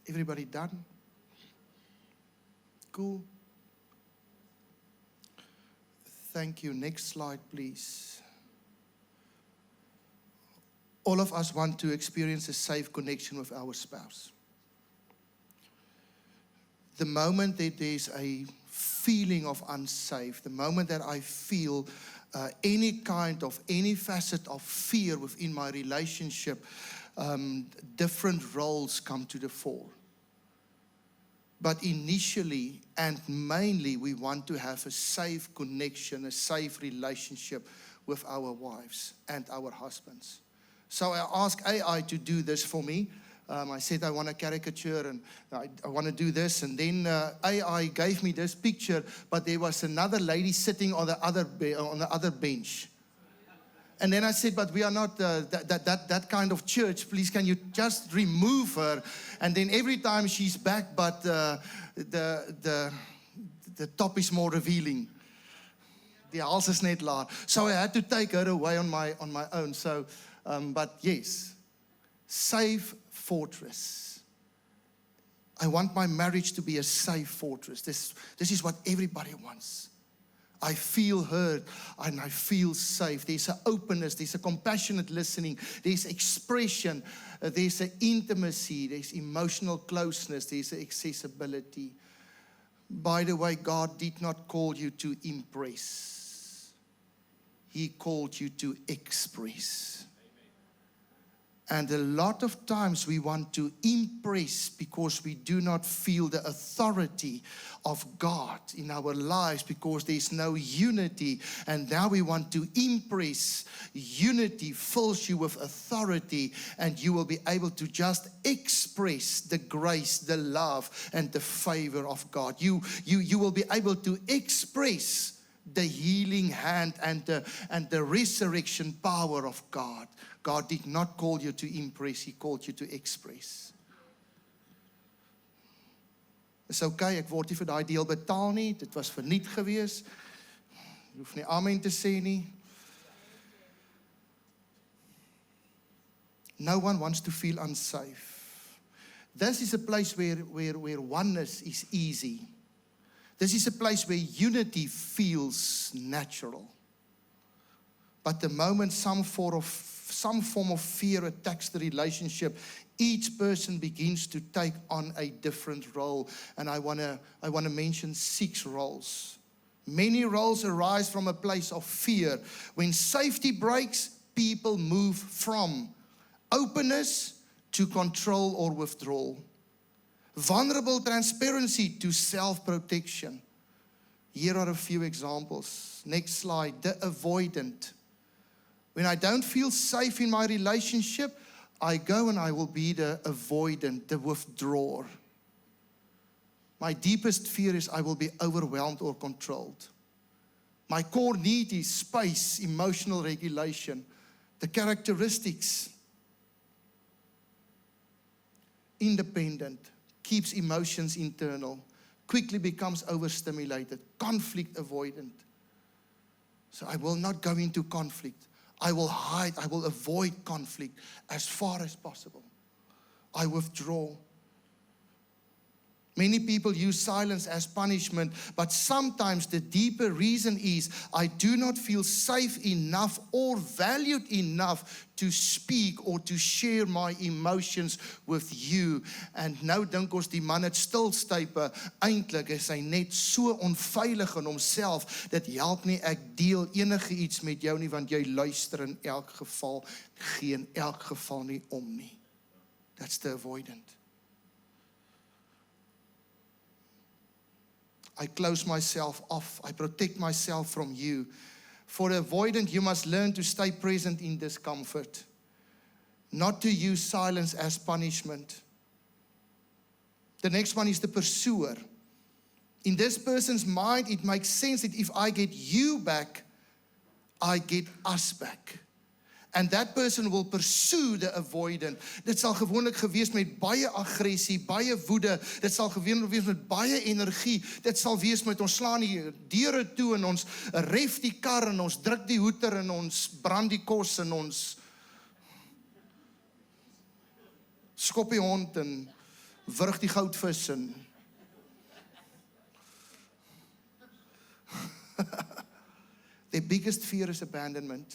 Everybody done? Cool. Thank you. Next slide, please. All of us want to experience a safe connection with our spouse. The moment that there's a feeling of unsafe, the moment that I feel any facet of fear within my relationship, different roles come to the fore. But initially and mainly, we want to have a safe connection, a safe relationship with our wives and our husbands. So I asked AI to do this for me. I said I want a caricature and I want to do this. And then AI gave me this picture, but there was another lady sitting on the other bench. And then I said, but we are not that kind of church. Please, can you just remove her? And then every time she's back, but the top is more revealing. The hals is net laag. So I had to take her away on my own. So, but yes, safe fortress. I want my marriage to be a safe fortress. This is what everybody wants. I feel heard and I feel safe. There's an openness, there's a compassionate listening, there's expression, there's an intimacy, there's emotional closeness, there's accessibility. By the way, God did not call you to impress. He called you to express. And a lot of times we want to impress because we do not feel the authority of God in our lives because there's no unity. And now we want to impress. Unity fills you with authority and you will be able to just express the grace, the love, and the favor of God. You will be able to express the healing hand and the resurrection power of God. God did not call you to impress, He called you to express. Is okay, ek word nie vir daai deel betaal nie, dit was verniet gewees. Jy hoef nie amen te sê nie. No one wants to feel unsafe. This is a place where oneness is easy. This is a place where unity feels natural. But the moment some form of fear attacks the relationship, each person begins to take on a different role. And I want to mention 6 roles. Many roles arise from a place of fear. When safety breaks, people move from openness to control or withdrawal. Vulnerable transparency to self-protection. Here are a few examples. Next slide. The avoidant. When I don't feel safe in my relationship, I go and I will be the avoidant, the withdrawer. My deepest fear is I will be overwhelmed or controlled. My core need is space, emotional regulation, the characteristics. Independent, keeps emotions internal, quickly becomes overstimulated, conflict avoidant. So I will not go into conflict. I will hide, I will avoid conflict as far as possible. I withdraw. Many people use silence as punishment, but sometimes the deeper reason is I do not feel safe enough or valued enough to speak or to share my emotions with you. En nou dink ons die man het stilstype, eintlik is hy net so onveilig in homself, dit help nie ek deel enige iets met jou nie, want jy luister in elk geval, gee in elk geval nie om nie. That's the avoidant. I close myself off. I protect myself from you. For avoidant, you must learn to stay present in discomfort, not to use silence as punishment. The next one is the pursuer. In this person's mind, it makes sense that if I get you back, I get us back. And that person will pursue the avoidant. Dit sal gewoonlik gewees met baie aggressie, baie woede. Dit sal gewoonlik wees met baie energie. Dit sal wees met ons slaan die deure toe en ons ref die kar en ons druk die hoeter en ons brand die kos en ons skop die hond en wurg die goudvis en Their biggest fear is abandonment.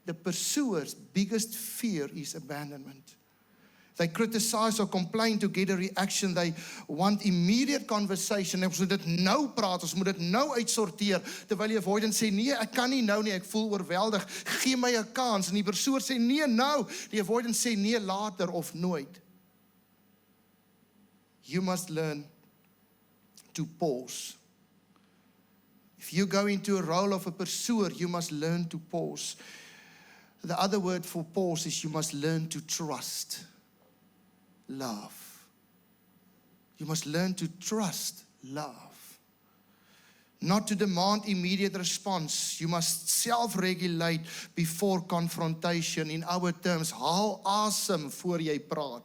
The pursuer's biggest fear is abandonment. They criticize or complain to get a reaction. They want immediate conversation. Ons moet dit nou praat, ons moet dit nou uitsorteer. Terwyl die avoidant sê, nee, ek kan nie nou nie, ek voel oorweldig. Gee my 'n kans. En die pursuer sê, nee, nou. Die avoidant sê, nee, later of nooit. You must learn to pause. If you go into a role of a pursuer, you must learn to pause. The other word for pause is you must learn to trust love. You must learn to trust love. Not to demand immediate response. You must self-regulate before confrontation. In our terms, haal asem voor jy praat.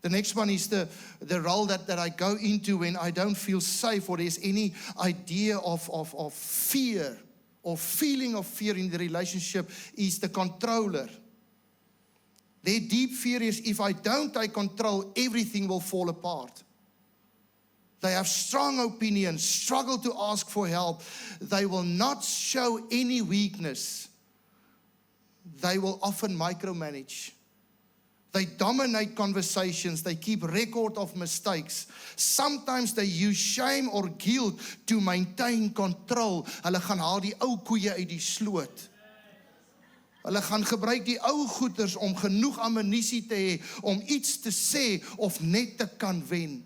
The next one is the role that I go into when I don't feel safe or there's any idea of fear or feeling of fear in the relationship is the controller. Their deep fear is if I don't take control, everything will fall apart. They have strong opinions, struggle to ask for help. They will not show any weakness. They will often micromanage. They dominate conversations. They keep record of mistakes. Sometimes they use shame or guilt to maintain control. Hulle gaan haal die ou koeie uit die sloot. Hulle gaan gebruik die ou goeders om genoeg ammunisie te hê om iets te sê of net te kan wen.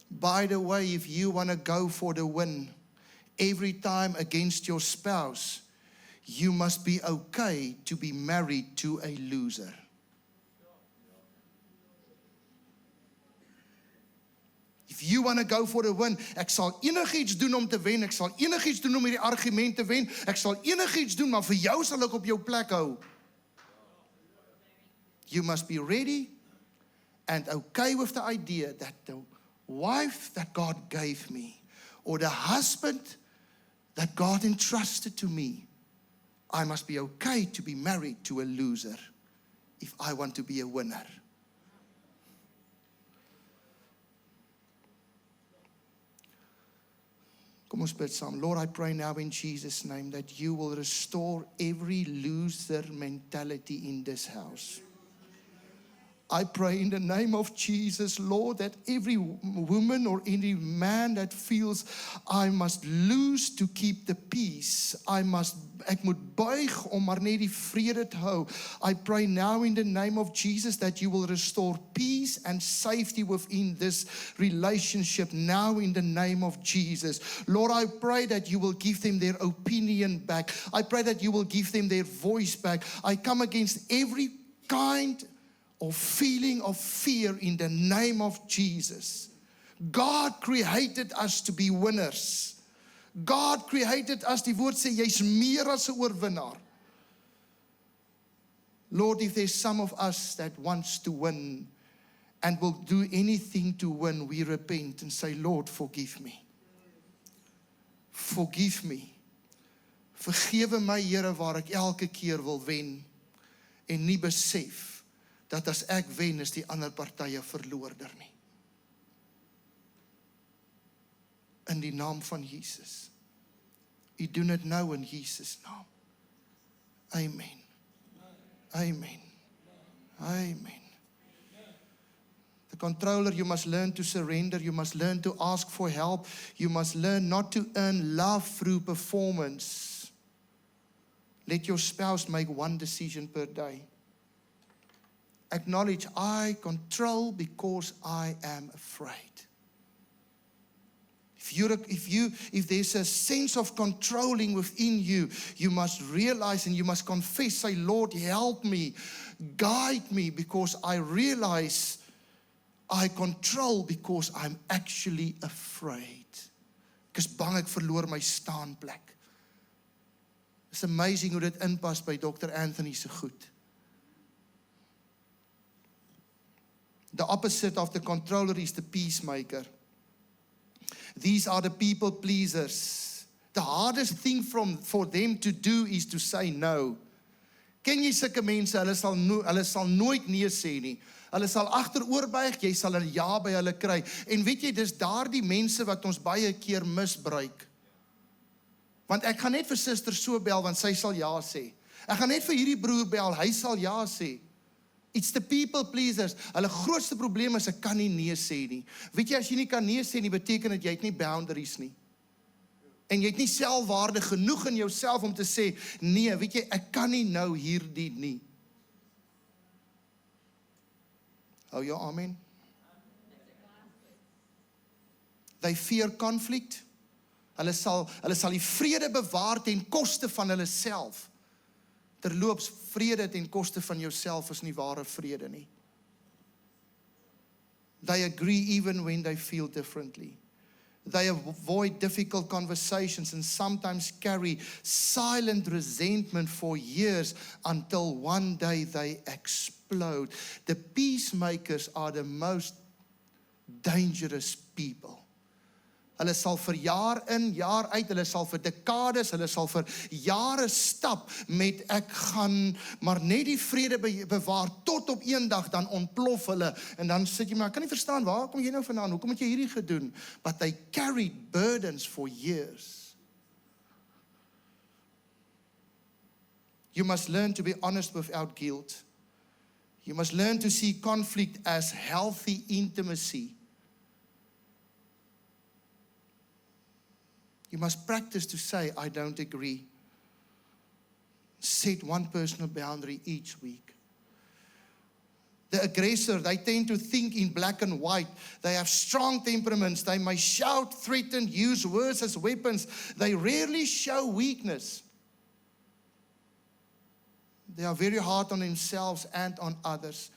By the way, if you want to go for the win every time against your spouse, you must be okay to be married to a loser. If you want to go for the win, ek sal enigiets doen om te wen, ek sal enigiets doen om hierdie argument te wen, ek sal enigiets doen, maar vir jou sal ek op jou plek hou. You must be ready and okay with the idea that the wife that God gave me, or the husband that God entrusted to me, I must be okay to be married to a loser if I want to be a winner. Kom ons bid saam. Lord, I pray now in Jesus' name that you will restore every loser mentality in this house. I pray in the name of Jesus, Lord, that every woman or any man that feels I must lose to keep the peace, ek moet buig om maar net die vrede te hou. I pray now in the name of Jesus that you will restore peace and safety within this relationship now in the name of Jesus. Lord, I pray that you will give them their opinion back. I pray that you will give them their voice back. I come against every kind of feeling of fear in the name of Jesus. God created us to be winners. God created us, die woord sê, jy's meer as 'n oorwinnaar. Lord, if there's some of us that wants to win and will do anything to win, we repent and say, Lord, forgive me. Forgive me. Vergewe my, Here, waar ek elke keer wil wen en nie besef dat as ek wen, is die ander partye verloorder nie. In die naam van Jesus. U doen dit nou in Jesus' naam. Amen. Amen. Amen. The controller, you must learn to surrender. You must learn to ask for help. You must learn not to earn love through performance. Let your spouse make one decision per day. Acknowledge, I control because I am afraid. If there's a sense of controlling within you, you must realize and you must confess, say, Lord, help me, guide me, because I realize I control because I'm actually afraid. Ek is bang ek verloor my staanplek. It's amazing hoe dit inpas by Dr. Anthony se goed. The opposite of the controller is the peacemaker. These are the people pleasers. The hardest thing for them to do is to say no. Ken jy sulke mense, hulle sal nooit nee sê nie. Hulle sal agteroorbuig, jy sal 'n ja by hulle kry. En weet jy, dis daardie mense wat ons baie keer misbruik. Want ek gaan net vir suster so bel, want sy sal ja sê. Ek gaan net vir hierdie broer bel, hy sal ja sê. It's the people pleasers. Hulle grootste probleem is, ek kan nie nee sê nie. Weet jy, as jy nie kan nee sê nie, beteken dit jy het nie boundaries nie. En jy het nie selfwaarde genoeg in jouself om te sê, nee, weet jy, ek kan nie nou hierdie nie. Hou jou amen. They fear conflict. Hulle sal die vrede bewaar ten koste van hulle self. Terloops, vrede ten koste van jouself is nie ware vrede nie. They agree even when they feel differently. They avoid difficult conversations and sometimes carry silent resentment for years until one day they explode. The peacemakers are the most dangerous people. Hulle sal vir jaar in, jaar uit, hulle sal vir dekades, hulle sal vir jare stap met ek gaan maar net die vrede bewaar tot op een dag dan ontplof hulle en dan sit jy maar, ek kan nie verstaan, waar kom jy nou vandaan, hoekom het jy hierdie gedoen? But they carried burdens for years. You must learn to be honest without guilt. You must learn to see conflict as healthy intimacy. You must practice to say, I don't agree. Set one personal boundary each week. The aggressor, they tend to think in black and white. They have strong temperaments. They may shout, threaten, use words as weapons. They rarely show weakness. They are very hard on themselves and on others.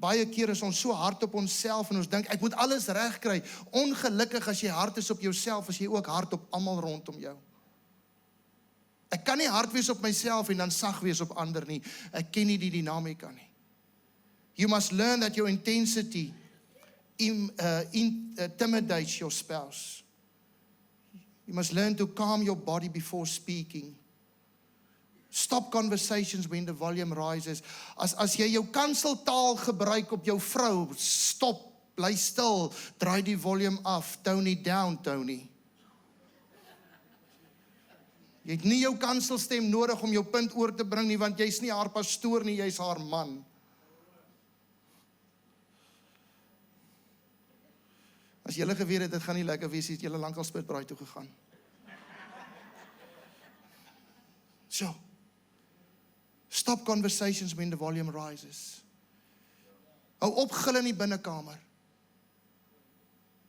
Baie keer is ons so hard op onsself en ons dink, ek moet alles reg kry. Ongelukkig as jy hard is op jouself, is jy ook hard op almal rondom jou. Ek kan nie hard wees op myself en dan sag wees op ander nie. Ek ken nie die dinamika nie. You must learn that your intensity intimidates your spouse. You must learn to calm your body before speaking. Stop conversations when the volume rises. As jy jou kanseltaal gebruik op jou vrou, stop, bly stil, draai die volume af, tone it down, Tony. Jy het nie jou kanselstem nodig om jou punt oor te bring nie, want jy's nie haar pastoor nie, jy's haar man. As julle geweet het, dit gaan nie lekker wees, het julle lank al spitbraai toe gegaan. So. Stop conversations when the volume rises. Hou op gil in die binnekamer.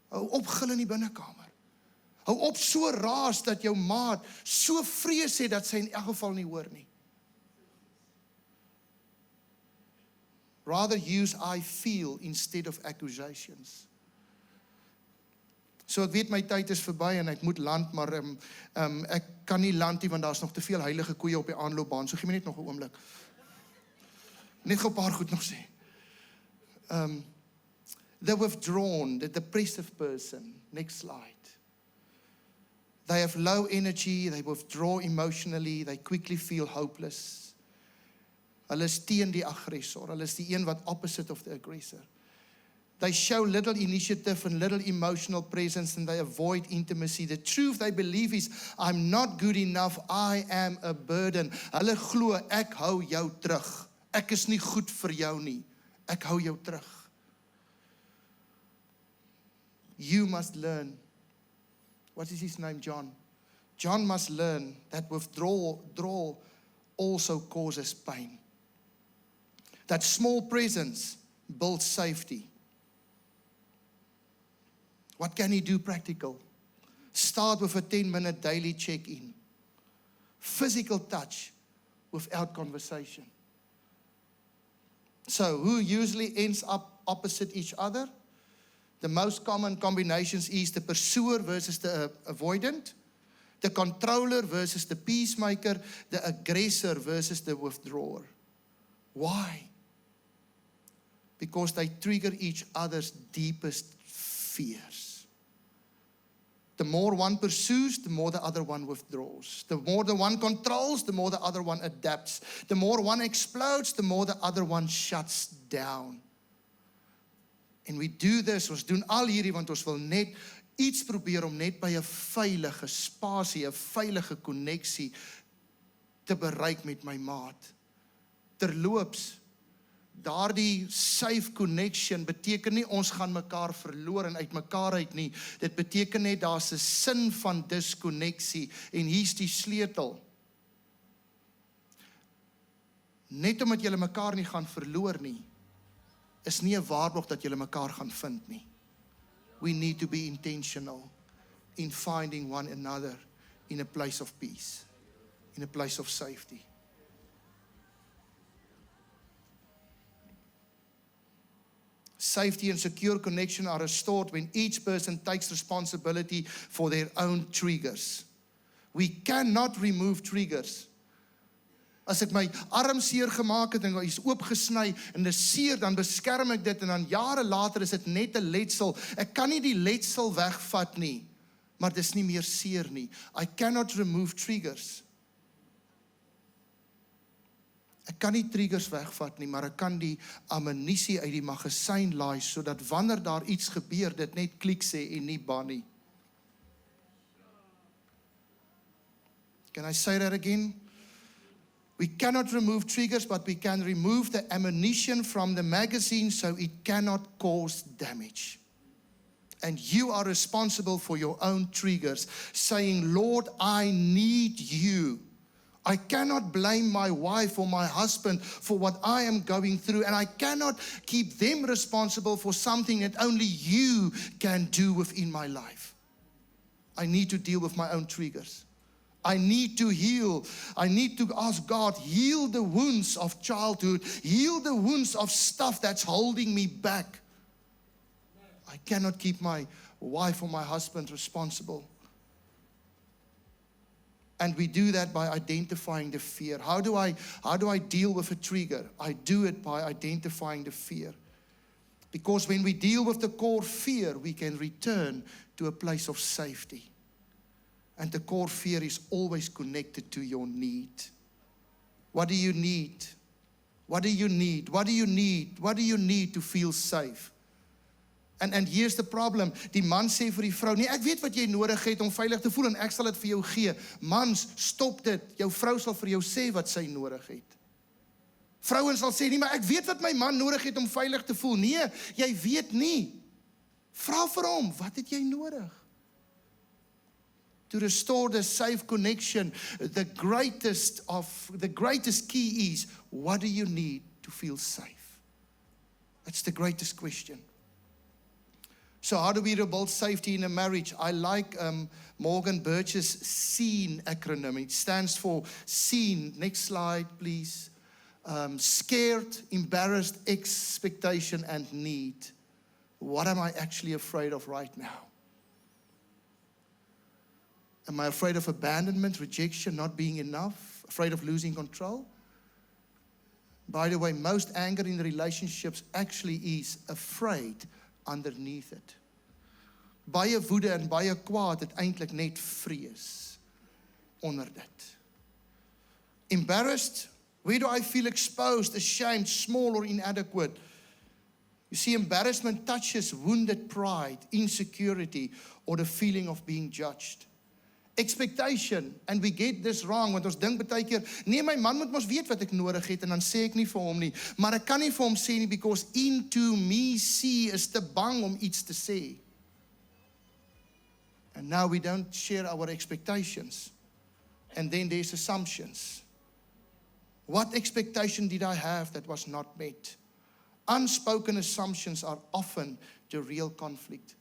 Hou op gil in die binnekamer. Hou op so raas dat jou maat so vrees het dat sy in elk geval nie hoor nie. Rather use I feel instead of accusations. So ek weet my tyd is verby en ek moet land, maar ek kan nie land nie, want daar is nog te veel heilige koeie op die aanloopbaan, so gee my net nog 'n oomblik. Net gou 'n paar goed nog sê. The withdrawn, the depressive person, next slide. They have low energy, they withdraw emotionally, they quickly feel hopeless. Hulle is teen die aggressor, hulle is die een wat opposite of the aggressor. They show little initiative and little emotional presence and they avoid intimacy. The truth they believe is, I'm not good enough, I am a burden. Hulle glo, ek hou jou terug. Ek is nie goed vir jou nie. Ek hou jou terug. You must learn. What is his name? John. John must learn that withdrawal also causes pain. That small presence builds safety. What can he do practical? Start with a 10-minute daily check-in. Physical touch without conversation. So, who usually ends up opposite each other? The most common combinations is the pursuer versus the avoidant, the controller versus the peacemaker, the aggressor versus the withdrawer. Why? Because they trigger each other's deepest fears. The The more one pursues, the more the other one withdraws. The more the one controls, the more the other one adapts. The more one explodes, the more the other one shuts down. En we do this, ons doen al hierdie, want ons wil net iets probeer om net by 'n veilige spasie, 'n veilige koneksie te bereik met my maat. Terloops, daardie safe connection beteken nie ons gaan mekaar verloor en uit mekaar uit nie. Dit beteken net daar's 'n sin van diskonneksie en hier's die sleutel. Net omdat julle mekaar nie gaan verloor nie, is nie 'n waarborg dat julle mekaar gaan vind nie. We need to be intentional in finding one another in a place of peace, in a place of safety. Safety and secure connection are restored when each person takes responsibility for their own triggers. We cannot remove triggers. As ek my arm seer gemaak het en hy's oopgesny en dis seer, dan beskerm ek dit en dan jare later is dit net 'n letsel. Ek kan nie die letsel wegvat nie, maar dis nie meer seer nie. I cannot remove triggers. Ek kan nie triggers wegvat nie, maar ek kan die ammunisie uit die magasyn laai, sodat wanneer daar iets gebeur, dit net klik sê en nie ban nie. Can I say that again? We cannot remove triggers, but we can remove the ammunition from the magazine so it cannot cause damage. And you are responsible for your own triggers, saying, Lord, I need you. I cannot blame my wife or my husband for what I am going through, and I cannot keep them responsible for something that only you can do within my life. I need to deal with my own triggers. I need to heal. I need to ask God, heal the wounds of childhood, heal the wounds of stuff that's holding me back. I cannot keep my wife or my husband responsible. And we do that by identifying the fear. How do I deal with a trigger? I do it by identifying the fear. Because when we deal with the core fear, we can return to a place of safety. And the core fear is always connected to your need. What do you need? What do you need? What do you need? What do you need to feel safe? And here's the problem. Die man sê vir die vrou, nee, ek weet wat jy nodig het om veilig te voel en ek sal dit vir jou gee. Mans, stop dit. Jou vrou sal vir jou sê wat sy nodig het. Vrouens sal sê, nee, maar ek weet wat my man nodig het om veilig te voel. Nee, jy weet nie. Vra vir hom, wat het jy nodig? To restore the safe connection, the greatest key is, what do you need to feel safe? That's the greatest question. So how do we rebuild safety in a marriage? I like Morgan Birch's SEEN acronym. It stands for SEEN. Next slide, please. Scared, embarrassed, expectation, and need. What am I actually afraid of right now? Am I afraid of abandonment, rejection, not being enough? Afraid of losing control? By the way, most anger in relationships actually is afraid underneath it. Baie woede en baie kwaad het eintlik net vrees onder dit. Embarrassed, where do I feel exposed, ashamed, small or inadequate? You see, embarrassment touches wounded pride, insecurity, or the feeling of being judged. Expectation, and we get this wrong, want ons dink baie keer, nee, my man moet mos weet wat ek nodig het, en dan sê ek nie vir hom nie, maar ek kan nie vir hom sê nie, because into me see is te bang om iets te sê. And now we don't share our expectations. And then there's assumptions. What expectation did I have that was not met? Unspoken assumptions are often the real conflict.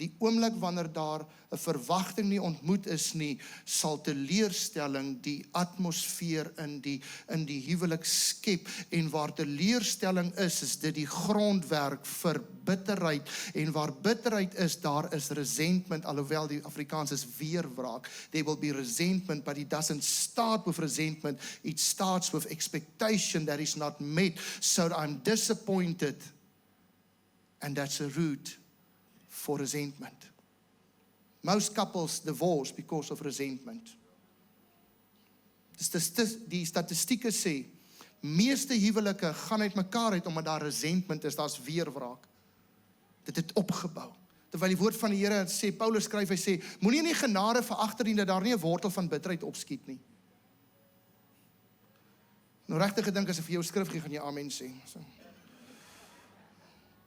Die oomblik wanneer daar 'n verwagting nie ontmoet is nie, sal teleurstelling die atmosfeer in die huwelik skep, en waar teleurstelling is dit die grondwerk vir bitterheid, en waar bitterheid is, daar is resentment, alhoewel die Afrikaans is weerwraak. There will be resentment, but it doesn't start with resentment, it starts with expectation that is not met, so I'm disappointed, and that's a root for resentment. Most couples divorce because of resentment. Die statistieke sê, meeste huwelike gaan uit mekaar uit omdat daar resentment is, daar's weerwraak. Dit het opgebou. Terwyl die woord van die Here sê, Paulus skryf, hy sê, moenie in die genade veragter nie dat daar nie 'n wortel van bitterheid opskiet nie. Nou regtig gedink as ek vir jou skrif gee, gaan jy amen sê. So.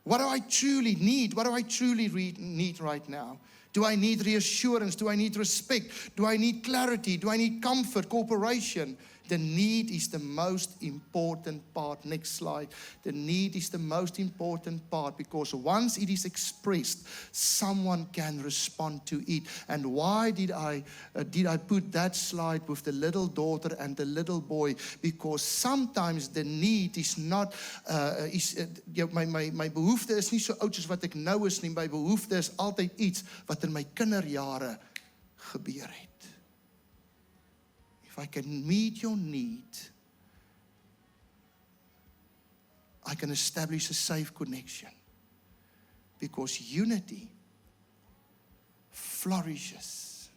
What do I truly need? What do I truly need right now? Do I need reassurance? Do I need respect? Do I need clarity? Do I need comfort, cooperation? The need is the most important part. Next slide. The need is the most important part because once it is expressed, someone can respond to it. And why did I put that slide with the little daughter and the little boy? Because sometimes the need is not, my behoefte is nie so oud soos wat ek nou is nie. My behoefte is altyd iets wat in my kinderjare gebeur het. If I can meet your need, I can establish a safe connection. Because unity flourishes.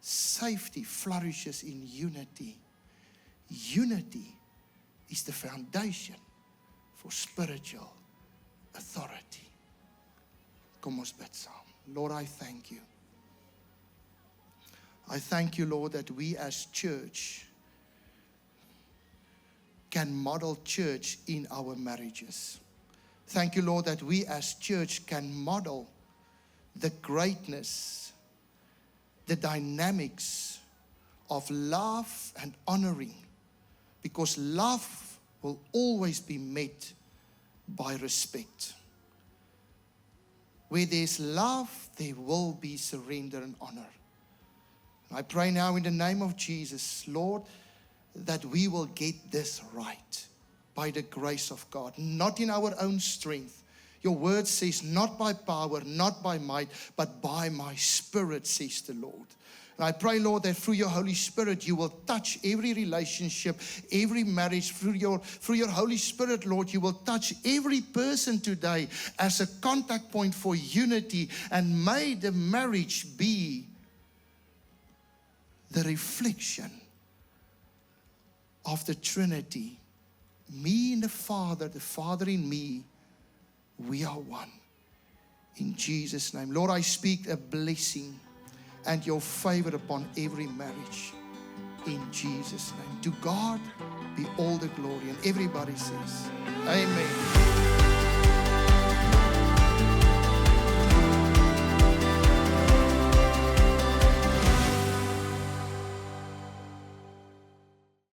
Safety flourishes in unity. Unity is the foundation for spiritual authority. Kom ons bid saam. Lord, I thank you. I thank you, Lord, that we as church can model church in our marriages. Thank you, Lord, that we as church can model the greatness, the dynamics of love and honoring, because love will always be met by respect. Where there's love, there will be surrender and honor. I pray now in the name of Jesus, Lord, that we will get this right by the grace of God, not in our own strength. Your word says, not by power, not by might, but by my Spirit, says the Lord. And I pray, Lord, that through your Holy Spirit, you will touch every relationship, every marriage, through your Holy Spirit, Lord, you will touch every person today as a contact point for unity, and may the marriage be the reflection of the Trinity. Me and the Father in me, we are one. In Jesus' name. Lord, I speak a blessing and your favor upon every marriage. In Jesus' name. To God be all the glory. And everybody says, Amen.